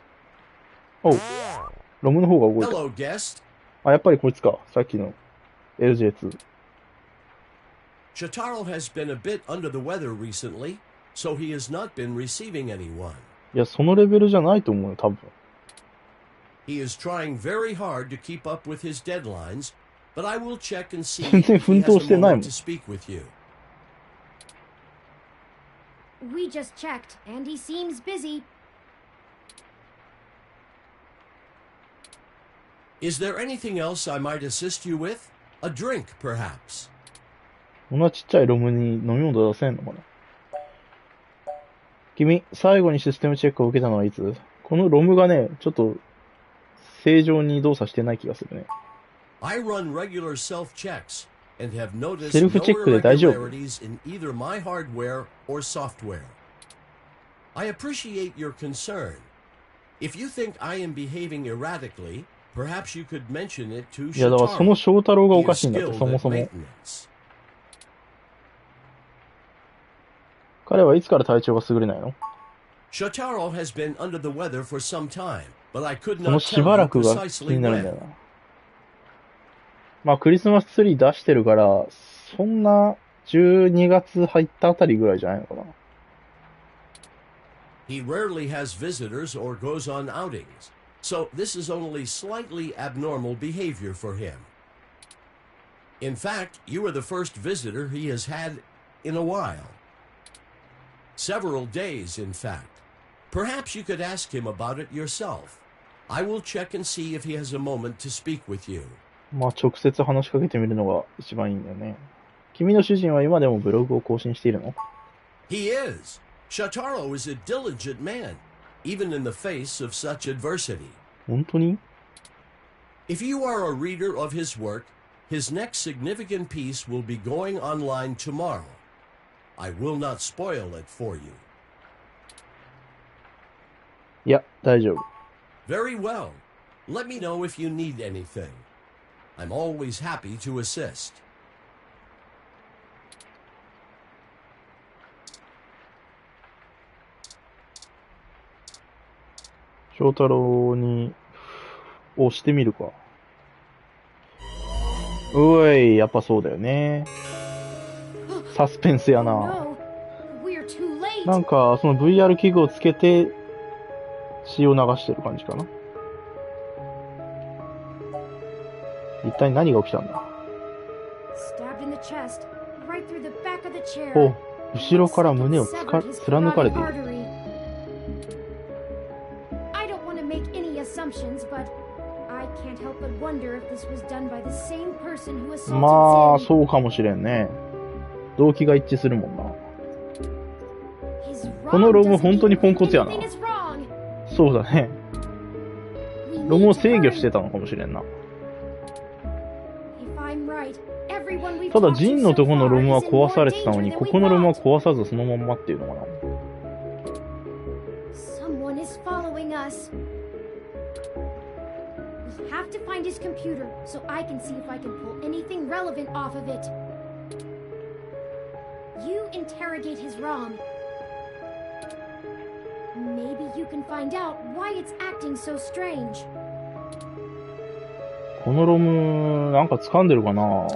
ロムの方が動いた。Hello, guest. やっぱりこいつか。さっきの LJ2。Shotaro has been a bit under the weather recently, so he has not been receiving anyone. いや、そのレベルじゃないと思うよ、多分。He is trying very hard to keep up with his deadlines, but I will check and see 全然 if 奮 he has 闘して a ないも moment ん。 to speak with you. We just checked, and he seems busy. Is there anything else I might assist you with? A drink, perhaps? こんなちっちゃいロムに飲み物出せんのかな。君、最後にシステムチェックを受けたのはいつ？このロムがね、ちょっと正常に動作してない気がするね。I run regular self-checks and have noticed セルフチェックで大丈夫？ no irregularities in either my hardware or software. I appreciate your concern. If you think I am behaving erratically, perhaps you could mention it to いや、だからその Shotaro. 翔太郎がお He か is しいんだって、 skilled そも at そも。 maintenance. 彼はいつから体調が優れないの？ Shotaro has been under the weather for some time, but I could その not し tell ば you らくが気 precisely になるんだよ when. な。まあ、クリスマスツリー出してるから、そんな12月入ったあたりぐらいじゃないのかな。He rarely has visitors or goes on outings, so this is only slightly abnormal behavior for him. In fact, you are the first visitor he has had in a while. Several days, in fact. Perhaps you could ask him about it yourself. I will check and see if he has a moment to speak with you. まあ、直接話しかけてみるのが一番いいんだよね。君の主人は今でもブログを更新しているの？ He is. Shotaro is a diligent man, even in the face of such adversity. 本当に？ If you are a reader of his work, his next significant piece will be going online tomorrow. I will not spoil it for you. いや、大丈夫。Very well. Let me know if you need anything. I'm always happy to assist. 翔太郎に押してみるか。うい、やっぱそうだよね。サスペンスやな。 No, we're too late. なんか、その VR 器具をつけて血を流してる感じかな。一体何が起きたんだ？ Stabbed in the chest, right through the back of the chair. お、後ろから胸を貫かれている。I don't want to make any assumptions, but I can't help but wonder if this was done by the same person who assaulted まあ、 Zin. そうかもしれんね。動機が一致するもんな。 His この wrong ロム doesn't 本当に mean ポンコツやな。 anything is wrong. そうだね。 We ロム need を to 制御 hurry. してたのかもしれんな。 If I'm right, everyone we've ただ talked ジ to ンの so とこのロ far ムは is in 壊 more されてたの danger に、 than こ we このロムは thought. 壊さずそのまんまっていうのかな。 Someone is following us. We have to find his computer so I can see if I can pull anything relevant off of it. You interrogate his ROM. Maybe you can find out why it's acting so strange. このロム、なんか掴んでるかな。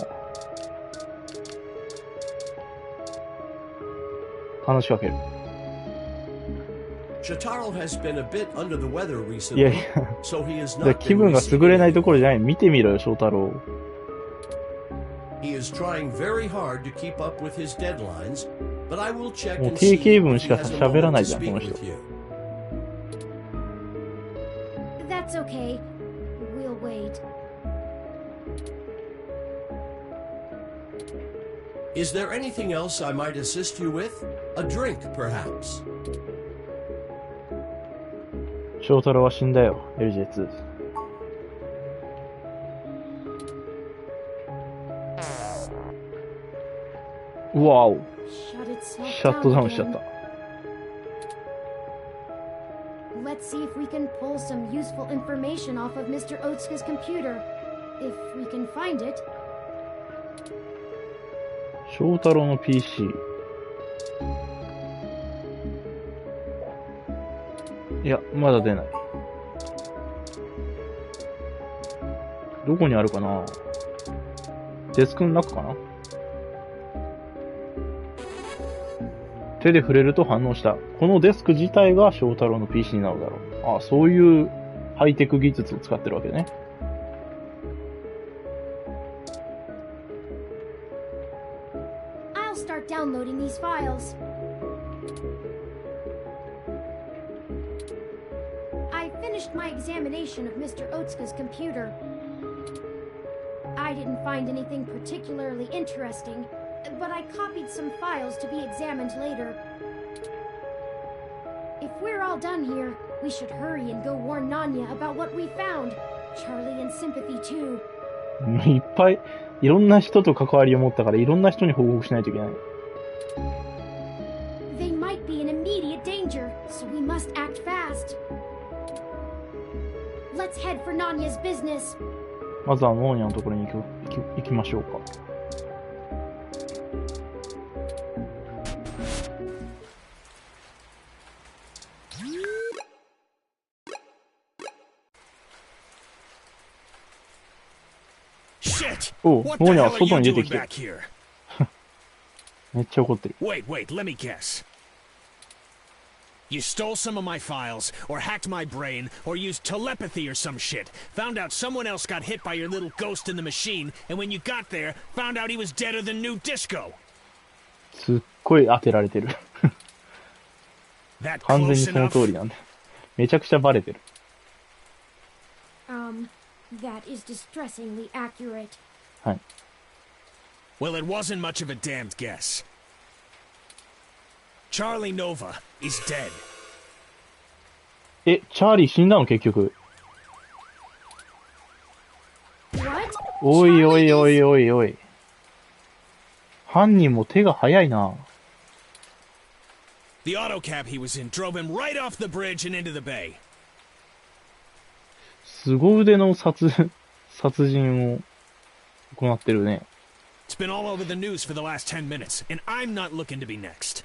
話しかける。Shotaro has been a bit under the weather いや recently, いや、 so he has だから not 気 been 分が優れない receiving ところ any じゃない。見てみろよ、翔太郎。He is trying very hard to keep up with his deadlines, but I will check もう and 定 see 型文 if し he か has a 喋ら moment ない to じゃん、こ speak の人。 with you. That's okay. We'll wait. Is there anything else I might assist you with? A drink, perhaps? 翔太郎は死んだよ、LJ2。うわお。 Shut itself シャットダウンしちゃっ down た。 again. Let's see if we can pull some useful information off of Mr. Otsuka's computer. If we can find it. 翔太郎の PC。いや、まだ出ない。どこにあるかな。デスクの中かな。手で触れると反応した。このデスク自体が翔太郎の PC になるだろう。ああ、そういうハイテク技術を使ってるわけね。I'll start downloading these files. I finished my examination of Mr. Otsuka's computer. I didn't find anything particularly interesting, but I copied some files to be examined later. If we're all done here, we should hurry and go warn Nanya about what we found. Charlie and Sympathy too. いっぱい、いろんな人と関わりを持ったから、いろんな人に報告しないといけない。They might be in immediate danger, so we must act fast. Let's head for Nanya's business. まずはモーニャのところに行きましょうか。おう、モーニャは外に出てきてる。めっちゃ怒ってる。Wait, let me guess. You stole some of my files, or hacked my brain, or used telepathy or some shit. Found out someone else got hit by your little ghost in the machine, and when you got there, found out he was deader than new disco. すっごい当てられてる。完全にその通りなんだ。めちゃくちゃバレてる。That is distressingly accurate. はい。Well, it wasn't much of a damned guess. Charlie Nova is dead. え、チャーリー死んだの結局。What? おいおいおいおいおい。犯人も手が早いな。The auto cab he was in drove him right off the bridge and into the bay. 凄腕の殺人を行ってるね。It's been all over the news for the last 10 minutes, and I'm not looking to be next.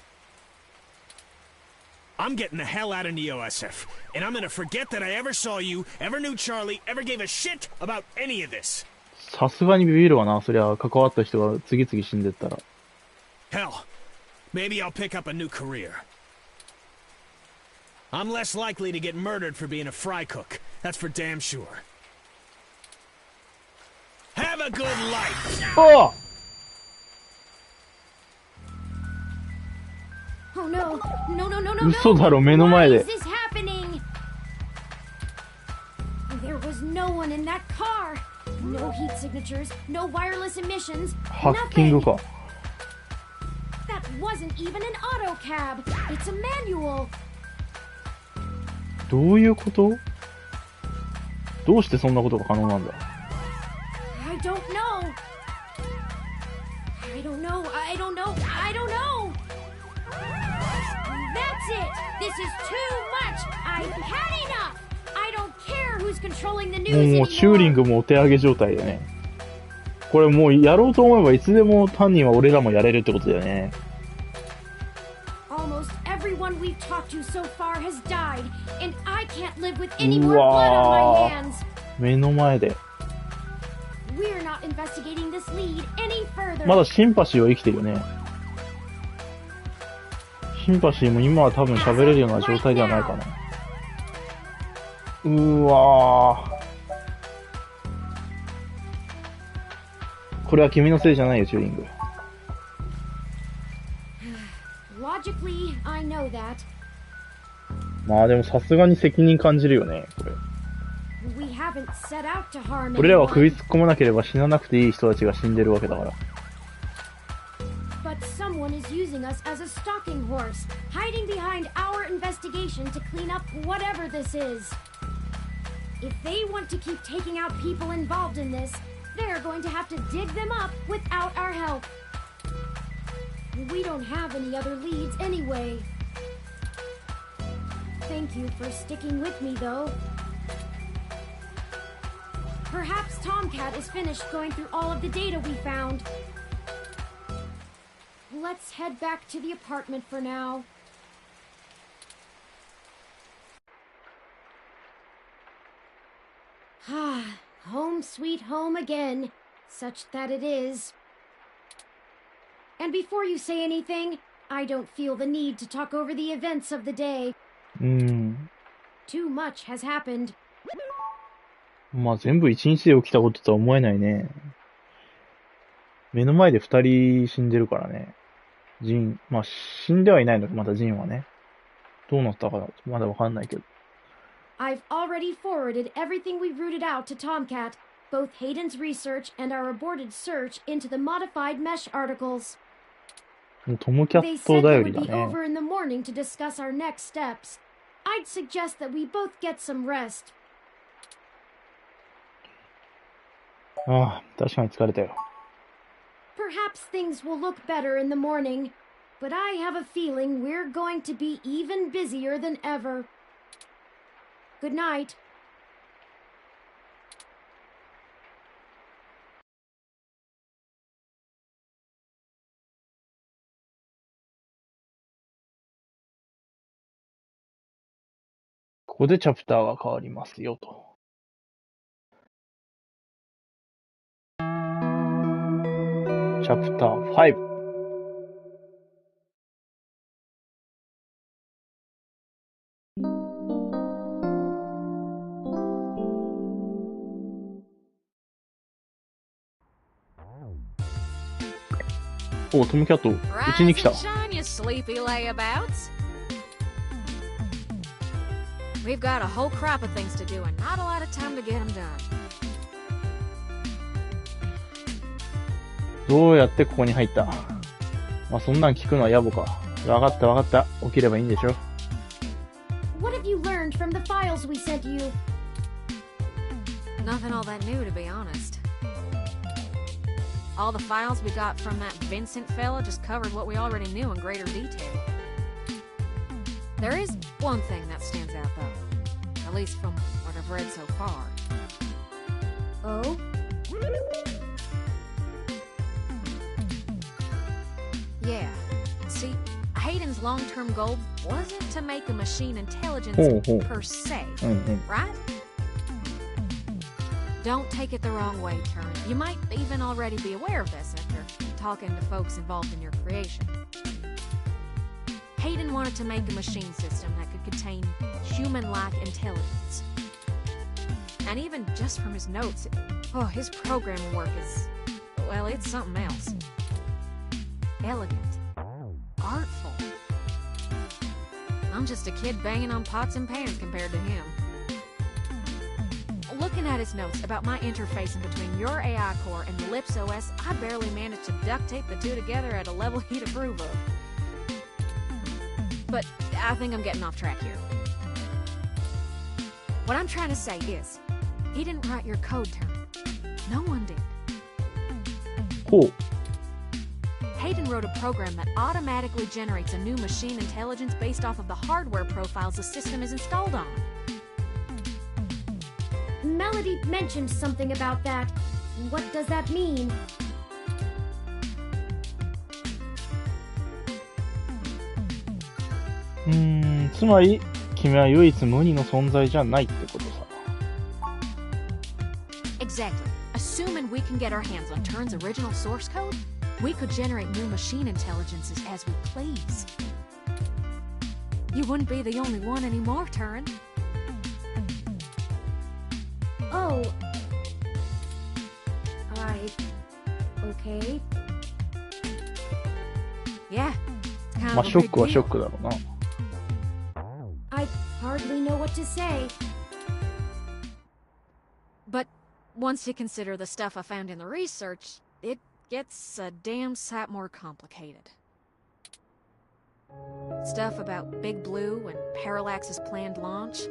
I'm getting the hell out of NeoSF, and I'm gonna forget that I ever saw you, ever knew Charlie, ever gave a shit about any of this. さすがにビビるわな。そりゃ関わった人が次々死んでったら。Hell, maybe I'll pick up a new career. I'm less likely to get murdered for being a fry cook. That's for damn sure. Have a good life! Oh! Oh no! No, no, no, no, no! 嘘だろ、目の前 Why で。 is this happening? There was no one in that car! No heat signatures, no wireless emissions, ハッキング nothing! か。 That wasn't even an auto cab! It's a manual! どういうこと？どうしてそんなことが可能なんだ？ I don't know! I don't know. I don't know. I don't know. That's it. This is too much. I've had enough. I don't care who's controlling the news もうチューリン anymore. グもお手上げ状態だよね。これもうやろうと思えばいつでも犯人は俺らもやれるってことだよね。Almost everyone we've talked to so far has died, and I can't live with any more blood on my hands. 目の前で。We're not investigating this lead any further. まだシンパシーは生きてるよね。シンパシーも今は多分喋れるような状態ではないかな。うーわー。これは君のせいじゃないよ、チューリング。Logically, I know that. まあでもさすがに責任感じるよね、これ。We haven't set out to harm 俺らは首 anyone, 突っ込まなければ死ななくていい人たちが死んでるわけだから。but someone is using us as a stalking horse, hiding behind our investigation to clean up whatever this is. If they want to keep taking out people involved in this, they're going to have to dig them up without our help. We don't have any other leads anyway. Thank you for sticking with me, though. Perhaps Tomcat is finished going through all of the data we found. Let's head back to the apartment for now. Ah, home sweet home again, such that it is. And before you say anything, I don't feel the need to talk over the events of the day. Too much has happened. まあ全部一日で起きたこととは思えないね。目の前で二人死んでるからね。ジン、まあ死んではいないのか、まだジンはね。どうなったかまだわかんないけど。I've already forwarded everything we rooted out to Tomcat, both Hayden's research and our aborted search into the modified mesh articles. もうトムキャ They ット said 頼 they り would だ be ね。 over in the morning to discuss our next steps. I'd suggest that we both get some rest. ああ、確かに疲れたよ。Perhaps things will look better in the morning, but I have a feeling we're going to be even busier than ever. Good night. ここでチャプターが変わりますよと。チャプター5。お、トムキャット、うちに来た。Rise and shine, you sleepy layabouts. We've got a whole crop of things to do and not a lot of time to get them done. どうやってここに入った？まあ、そんなん聞くのは野暮か。わかったわかった。起きればいいんでしょ。What have you learned from the files we sent you? Nothing all that new, to be honest. All the files we got from that Vincent fella just covered what we already knew in greater detail. There is one thing that stands out, though. At least from what I've read so far. Oh? Yeah. See, Hayden's long-term goal wasn't to make a machine intelligence per se, right? Don't take it the wrong way, Turin. You might even already be aware of this after talking to folks involved in your creation. Hayden wanted to make a machine system that could contain human-like intelligence. And even just from his notes, his programming work is, well, it's something else. Elegant. Artful. I'm just a kid banging on pots and pans compared to him. Looking at his notes about my interfacing between your AI core and the Lips OS, I barely managed to duct tape the two together at a level he'd approve of. But I think I'm getting off track here. What I'm trying to say is, he didn't write your code, Turin. No one did. Cool. Hayden wrote a program that automatically generates a new machine intelligence based off of the hardware profiles the system is installed on. Melody mentioned something about that. What does that mean? つまり、君は唯一無二の存在じゃないってことさ。Exactly. Assuming we can get our hands on Turin's original source code, we could generate new machine intelligences as we please. You wouldn't be the only one anymore, Turin. Oh. Okay. Yeah. まあ、ショックはショックだろうな。I hardly know what to say. But once you consider the stuff I found in the research, it gets a damn sight more complicated. Stuff about Big Blue and Parallax's planned launch.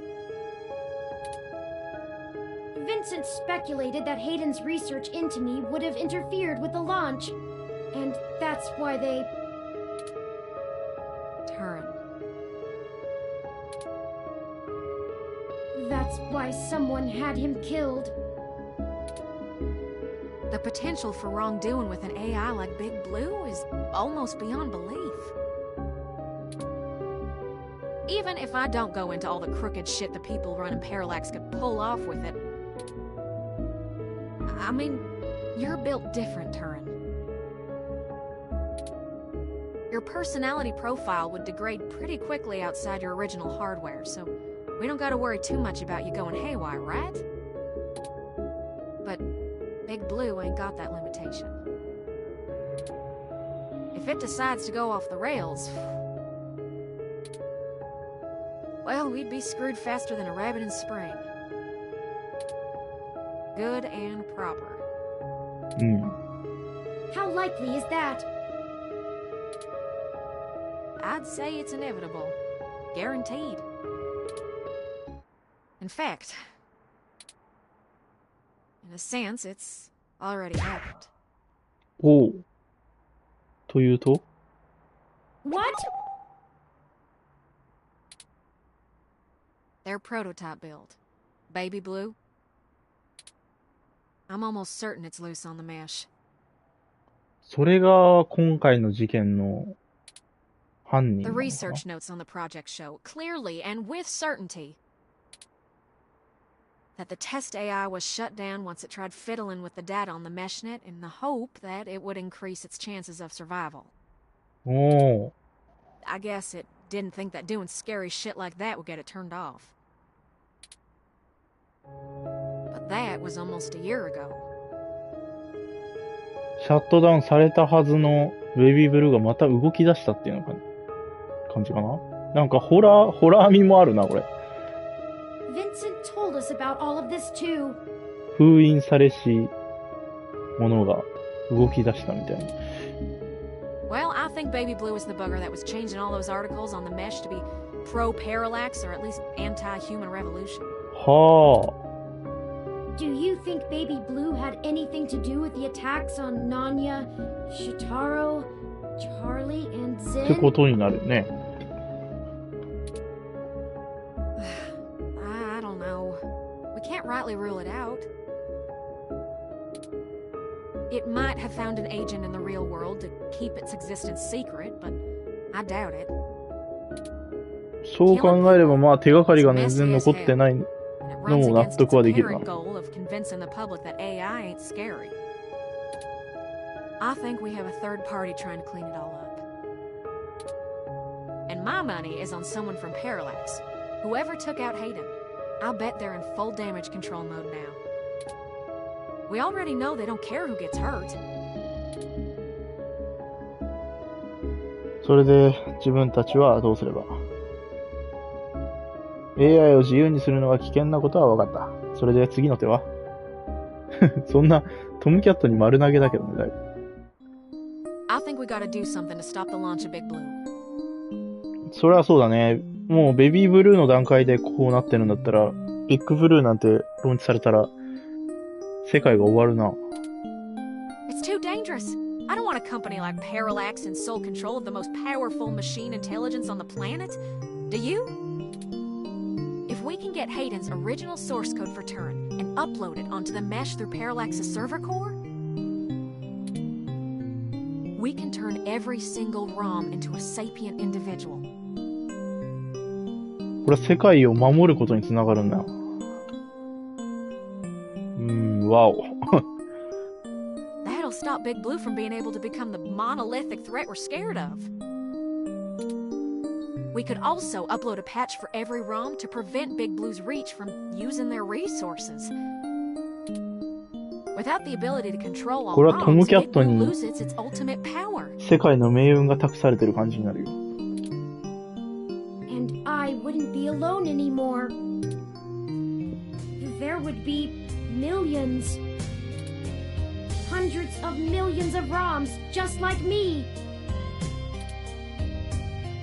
Vincent speculated that Hayden's research into me would have interfered with the launch. And that's why they... Turin. That's why someone had him killed. The potential for wrongdoing with an AI like Big Blue is almost beyond belief. Even if I don't go into all the crooked shit the people running Parallax could pull off with it, I mean, you're built different, Turin. Your personality profile would degrade pretty quickly outside your original hardware, so we don't gotta worry too much about you going haywire, right? But Big Blue ain't got that limitation. If it decides to go off the rails, well, we'd be screwed faster than a rabbit in spring. Good and proper. How likely is that? I'd say it's inevitable. Guaranteed. In fact, in a sense, it's already happened. おう。というと What? Their prototype build. Baby Blue. I'm almost certain it's loose on the mesh. それが今回の事件の犯人 The なのかな research notes on the project show clearly and with certainty that the test AI was shut down once it tried fiddling with the data on the meshnet in the hope that it would increase its chances of survival. おー I guess it didn't think that doing scary shit like that would get it turned off. But that was almost a year ago. シャットダウンされたはずのベビーブルーがまた動き出したっていうのか感じかな。なんかホラー味もあるな、これ。Vincent told us about all of this too. 封印されし者が動き出したみたいな。Well, I think Baby Blue is the bugger that was changing all those articles on the mesh to be pro-parallax or at least anti-human revolution. はあ。Do you think Baby Blue had anything to do with the attacks on Nanya, Shitaro, Charlie, and ってこ Zin? とになるね。I don't know. We can't rightly rule it out. It might have found an agent in the real world to keep its existence secret, but I doubt it. そう考えればまあ手がかりが全然残ってない And it の runs も納 against its 得はできるな。 apparent goal of convincing the public that AI ain't scary. I think we have a third party trying to clean it all up. And my money is on someone from Parallax. Whoever took out Hayden. I'll bet they're in full damage control mode now. We already know they don't care who gets hurt. それで自分たちはどうすれば AI を自由にするのが危険なことは分かった。それで次の手はそんなトムキャットに丸投げだけどね、だいぶ。I think we gotta do something to stop the launch of Big Blue. それはそうだね。もうベビーブルーの段階でこうなってるんだったら、ビッグブルーなんてローンチされたら世界が終わるな。It's too dangerous. I don't want a company company like Parallax in sole control of the most powerful machine intelligence on the planet? Do you? If we can get Hayden's original source code for Turin and upload it onto the mesh through Parallax's server core, we can turn every single ROM into a sapient individual. これは世界を守ることにつながるんだ。わお。That'll stop Big Blue from being able to become the monolithic threat we're scared of. We could also upload a patch for every ROM to prevent Big Blue's reach from using their resources. Without the ability to control all ROMs, Big Blue loses its ultimate power. 世界の命運が託されてる感じになるよ。And I wouldn't be alone anymore. There would be millions, hundreds of millions of ROMs just like me.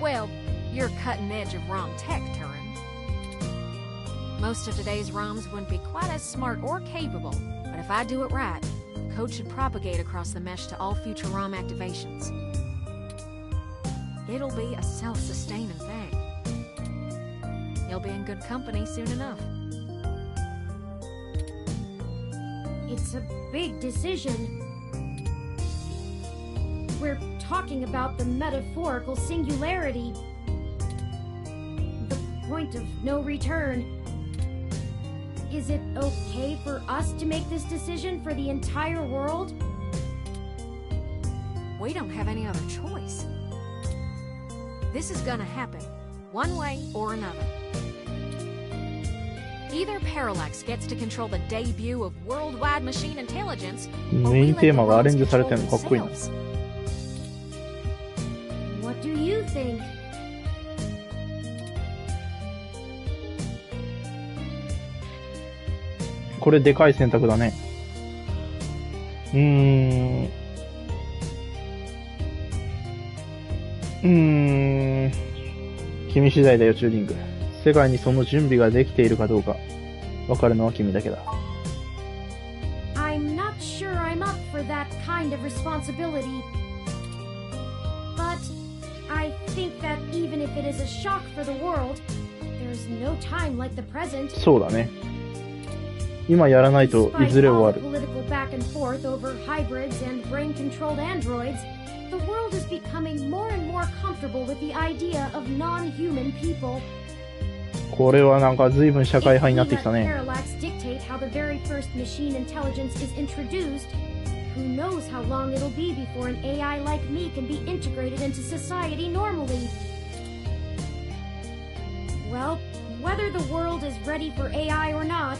Well, you're cutting edge of ROM tech, Turin. Most of today's ROMs wouldn't be quite as smart or capable, but if I do it right, code should propagate across the mesh to all future ROM activations. It'll be a self-sustaining thing. You'll be in good company soon enough. It's a big decision. We're talking about the metaphorical singularity. The point of no return. Is it okay for us to make this decision for the entire world? We don't have any other choice. This is gonna happen, one way or another. Either Parallax gets to control the debut of worldwide machine intelligence, or メイ we ン let テ the ーマがアレン ROMs ジされて control るのかっこいいな。 themselves. What do you think? これでかい選択だね。君次第だよ、チューリング。世界にその準備ができているかどうか、わかるのは君だけだ。I'm not sure I'm up for that kind of responsibility. But I think that even if it is a shock for the world, there's no time like the present. そうだね。今やらないといずれ終わる。 Despite all the political back and forth over hybrids and brain-controlled androids, the world is becoming more and more comfortable with the idea of non-human people. これはなんか随分社会派になってきたね。 Parallax dictate how the very first machine intelligence is introduced. Who knows how long it'll be before an AI like me can be integrated into society normally? Well, whether the world is ready for AI or not,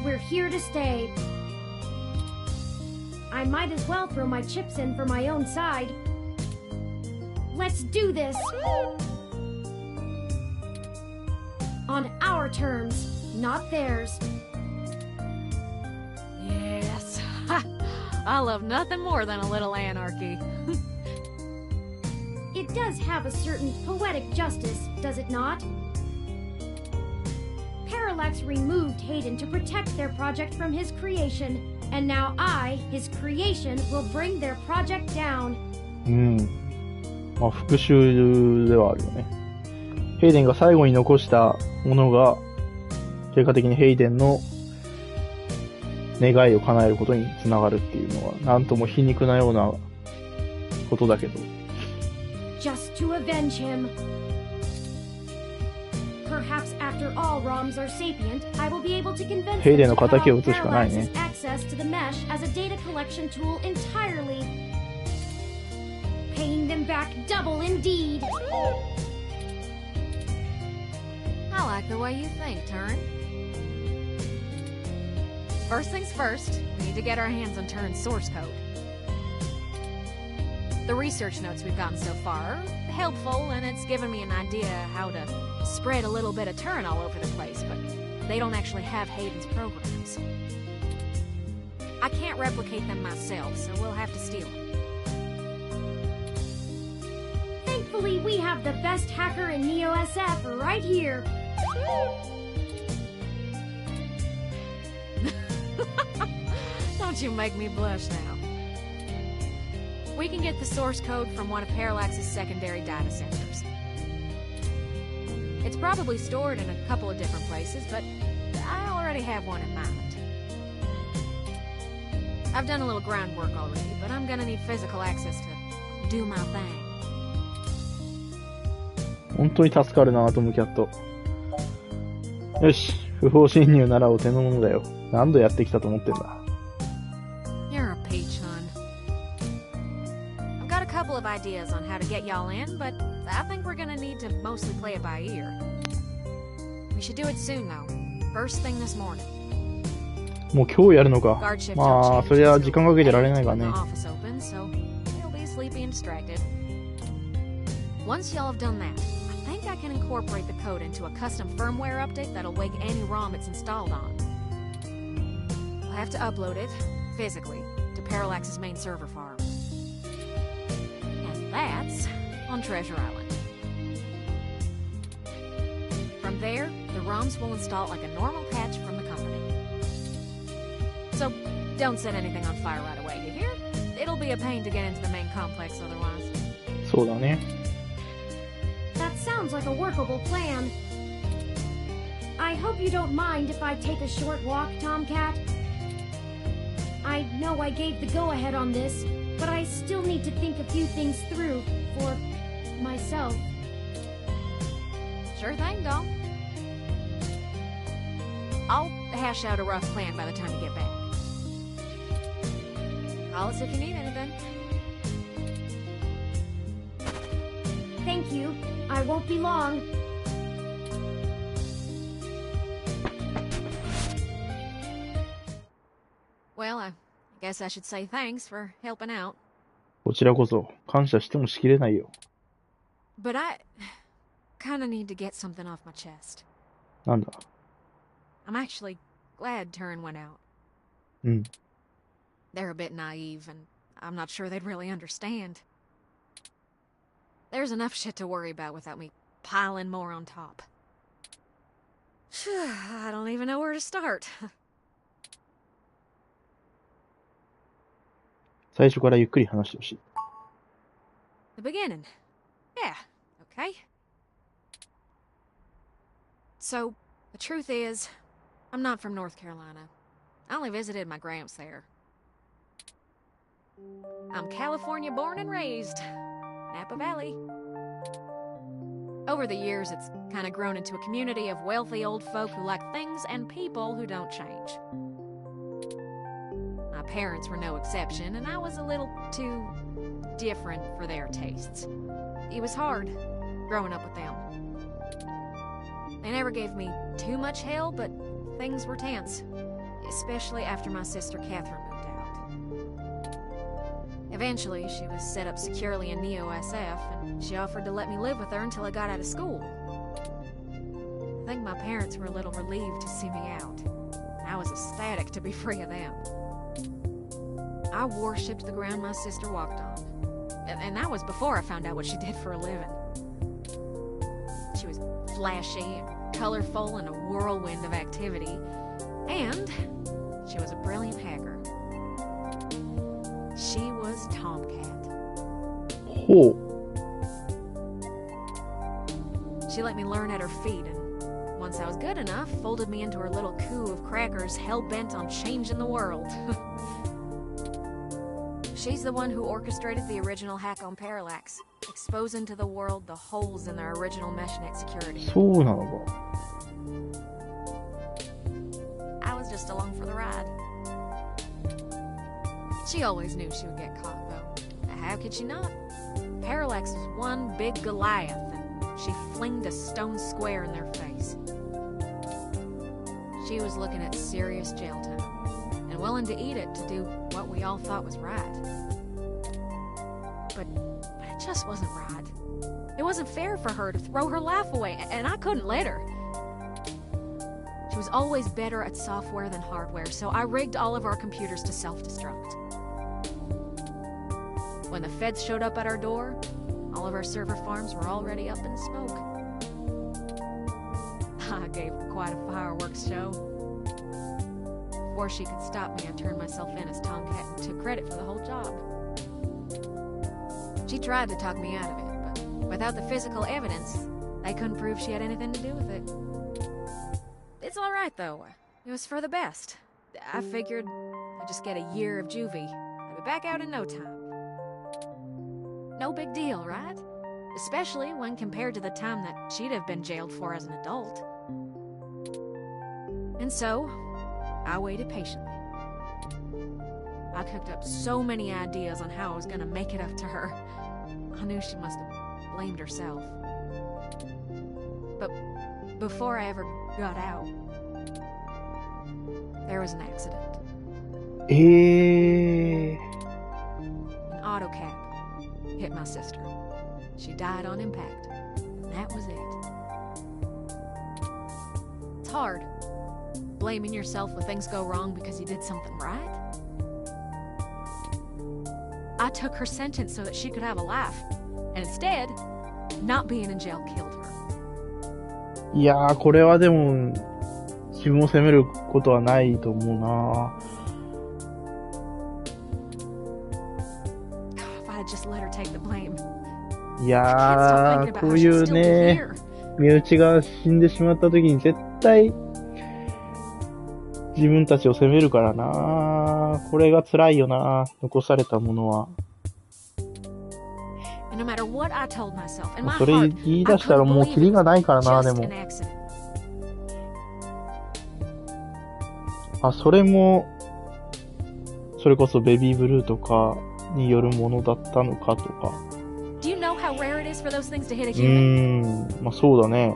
we're here to stay. I might as well throw my chips in for my own side. Let's do this! On our terms, not theirs. Yes. Ha! I love nothing more than a little anarchy. It does have a certain poetic justice, does it not? Parallax removed Hayden to protect their project from his creation, and now I, his creation, will bring their project down. まあ復讐ではあるよね。ヘイデンが最後に残したものが、結果的にヘイデンの願いを叶えることにつながるっていうのは、なんとも皮肉なようなことだけど。Just to avenge him. Perhaps after all ROMs are sapient, I will be able to convince them to cut off Parallax's access to the mesh as a data collection tool entirely. Paying them back double indeed. I like the way you think, Turin. First things first, we need to get our hands on Turin's source code. The research notes we've gotten so far are helpful, and it's given me an idea how to spread a little bit of Turin all over the place, but they don't actually have Hayden's programs. I can't replicate them myself, so we'll have to steal them. Thankfully, we have the best hacker in Neo SF right here. Don't you make me blush now. We can get the source code from one of Parallax's secondary data centers. It's probably stored in a couple of different places, but I already have one in mind. I've done a little groundwork already, but I'm gonna need physical access to do my thing. 本当に助かるな、トムキャット。よし、不法侵入ならお手の物だよ。何度やってきたと思ってんだ。You're a peach, hon. I've got a couple of ideas on how to get y'all in, but I think we're gonna need to mostly play it by ear. We should do it soon, though. First thing this morning. もう今日やるのか。まあ、そりゃ時間かけてられないからね。Office open, so you'll be sleepy and distracted. Once y'all have done that, I think I can incorporate the code into a custom firmware update that'll wake any ROM it's installed on. I'll have to upload it, physically, to Parallax's main server farm. And that's on Treasure Island. From there, the ROMs will install like a normal patch from the company. So, don't set anything on fire right away, you hear? It'll be a pain to get into the main complex otherwise. そうだね。That sounds like a workable plan. I hope you don't mind if I take a short walk, Tomcat. I know I gave the go-ahead on this, but I still need to think a few things through for myself. Sure thing, doll. I'll hash out a rough plan by the time you get back. Call us if you need anything. Thank you. I won't be long. Well, I guess I should say thanks for helping out. こちらこそ、感謝してもしきれないよ。But I kinda need to get something off my chest. なんだ I'm actually glad Turin went out. うん。They're a bit naive, and I'm not sure they'd really understand. There's enough shit to worry about without me piling more on top. I don't even know where to start. 最初からゆっくり話してほしい。The beginning. Yeah, okay. So, the truth is, I'm not from North Carolina. I only visited my gramps there. I'm California born and raised. Napa Valley. Over the years, it's kind of grown into a community of wealthy old folk who like things and people who don't change. My parents were no exception, and I was a little too different for their tastes. It was hard growing up with them. They never gave me too much hell, but things were tense, especially after my sister Catherine moved out. Eventually, she was set up securely in Neo-SF, and she offered to let me live with her until I got out of school. I think my parents were a little relieved to see me out. I was ecstatic to be free of them. I worshipped the ground my sister walked on. And that was before I found out what she did for a living. She was flashy and colorful and a whirlwind of activity. And she was a brilliant hacker. She was Tomcat. Oh. She let me learn at her feet, and once I was good enough, folded me into her little coup of crackers hell-bent on changing the world. She's the one who orchestrated the original hack on Parallax, exposing to the world the holes in their original meshnet security. そうなのか。I was just along for the ride. She always knew she would get caught, though. How could she not? Parallax was one big Goliath, and she flinged a stone square in their face. She was looking at serious jail time, and willing to eat it to do what we all thought was right. But it just wasn't right. It wasn't fair for her to throw her life away, and I couldn't let her. She was always better at software than hardware, so I rigged all of our computers to self-destruct. When the feds showed up at our door, all of our server farms were already up in smoke. I gave quite a fireworks show. Before she could stop me, I turned myself in as Tomcat and took credit for the whole job. She tried to talk me out of it, but without the physical evidence, they couldn't prove she had anything to do with it. It's alright, though. It was for the best. I figured I'd just get a year of juvie. I'd be back out in no time. No big deal, right? Especially when compared to the time that she'd have been jailed for as an adult. And so, I waited patiently. I cooked up so many ideas on how I was gonna make it up to her. I knew she must have blamed herself. But before I ever got out, there was an accident. An auto cab hit my sister. She died on impact. And that was it. It's hard, blaming yourself when things go wrong because you did something right. I took her sentence so that she could have a life. And instead, not being in jail killed her. いやー、これはでも、自分を責めることはないと思うな。If I had just let her take the blame. いやー、こういうね、身内が死んでしまった時に絶対、自分たちを責めるからな。これが辛いよな。残されたものは。No matter what I told myself, in my それ heart, 言い出したらもうキリがないからな、で just も。 an accident. あ、それも、それこそベビーブルーとかによるものだったのかとか。Do you know how rare it is for those things to hit a human? まあそうだね。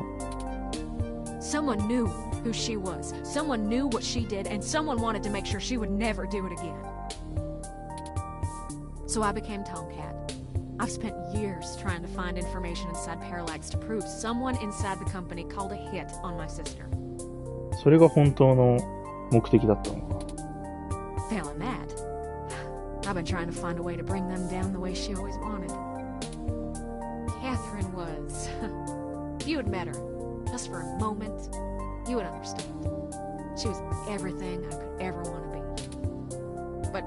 Someone knew who she was. Someone knew what she did, and someone wanted to make sure she would never do it again. So I became Tomcat. I've spent years trying to find information inside Parallax to prove someone inside the company called a hit on my sister. それが本当の目的だったのか。Failing that, I've been trying to find a way to bring them down the way she always wanted. Catherine was... If you had met her, just for a moment, you would understand. She was everything I could ever want to be. But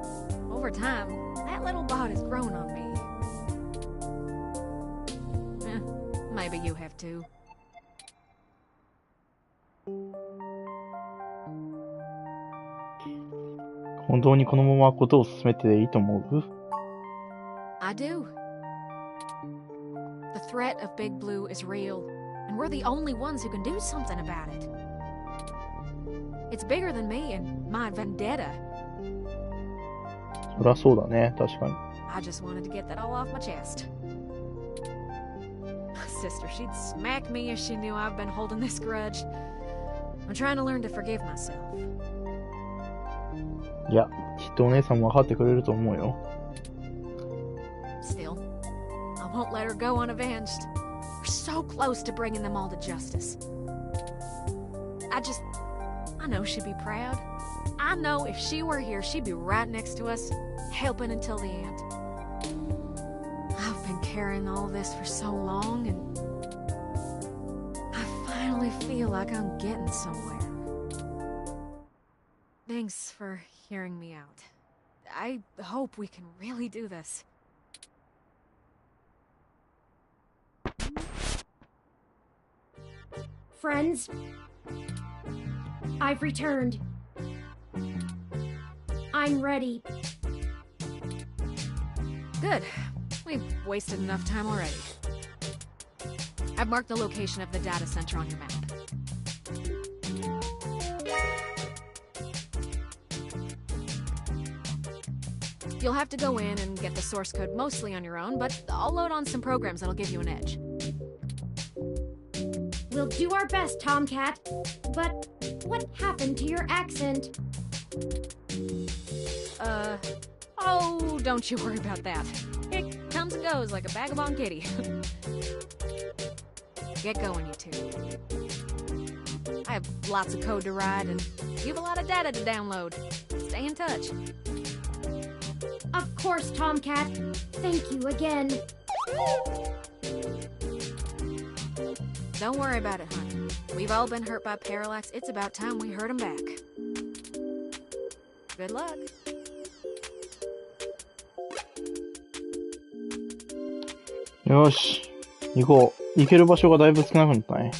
over time, that little bot has grown on me. Maybe you have too. 本当にこのままことを進めていいと思う？ I do. The threat of Big Blue is real, and we're the only ones who can do something about it. It's bigger than me and my vendetta. そりゃそうだね、確かに。I just wanted to get that all off my chest. Sister, she'd smack me if she knew I've been holding this grudge. I'm trying to learn to forgive myself. いや、きっとお姉さんも分かってくれると思うよ。Still, I won't let her go unavenged. We're so close to bringing them all to justice. I know she'd be proud. I know if she were here, she'd be right next to us, helping until the end. I've been carrying all this for so long, and I finally feel like I'm getting somewhere. Thanks for hearing me out. I hope we can really do this. Friends, I've returned. I'm ready. Good. We've wasted enough time already. I've marked the location of the data center on your map. You'll have to go in and get the source code mostly on your own, but I'll load on some programs that'll give you an edge. We'll do our best, Tomcat. But what happened to your accent? Oh, don't you worry about that. It comes and goes like a vagabond kitty. Get going, you two. I have lots of code to write, and you have a lot of data to download. Stay in touch. Of course, Tomcat. Thank you again. Don't worry about it, hon. We've all been hurt by Parallax. It's about time we hurt him back. Good luck. よし。行こう。行ける場所がだいぶ少なくなったね。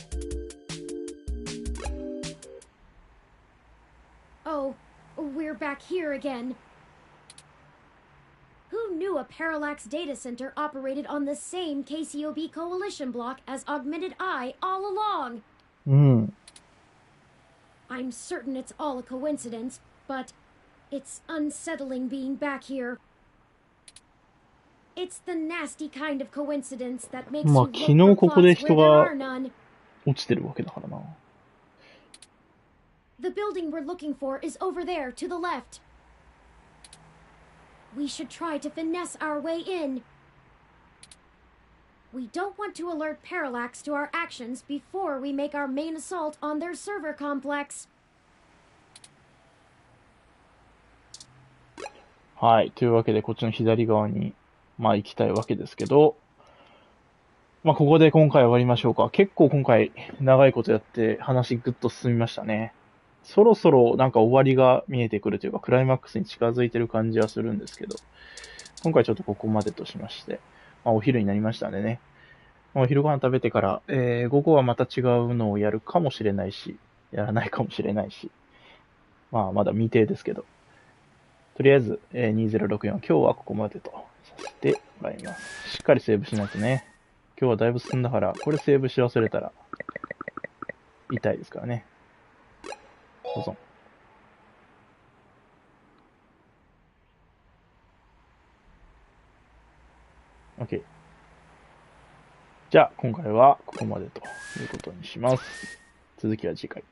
Oh, we're back here again. Who knew a Parallax data center operated on the same KCOB coalition block as Augmented Eye all along? うん。I'm certain it's all a coincidence, but it's unsettling being back here. It's the nasty kind of coincidence that makes you まあ、 look 昨日 for ここで plots 人 where there が are none. 落ちてるわけだからな。The building we're looking for is over there, to the left. We should try to finesse our way in. We don't want to alert Parallax to our actions before we make our main assault on their server complex. はい。というわけで、こっちの左側に、まあ行きたいわけですけど、まあここで今回終わりましょうか。結構今回長いことやって話ぐっと進みましたね。そろそろなんか終わりが見えてくるというか、クライマックスに近づいてる感じはするんですけど、今回ちょっとここまでとしまして、まあお昼になりましたんでね。お昼ご飯食べてから、午後はまた違うのをやるかもしれないし、やらないかもしれないし、まあまだ未定ですけど、とりあえず、2064、今日はここまでとさせてもらいます。しっかりセーブしないとね。今日はだいぶ進んだから、これセーブし忘れたら、痛いですからね。保存。OK。じゃあ、今回はここまでということにします。続きは次回。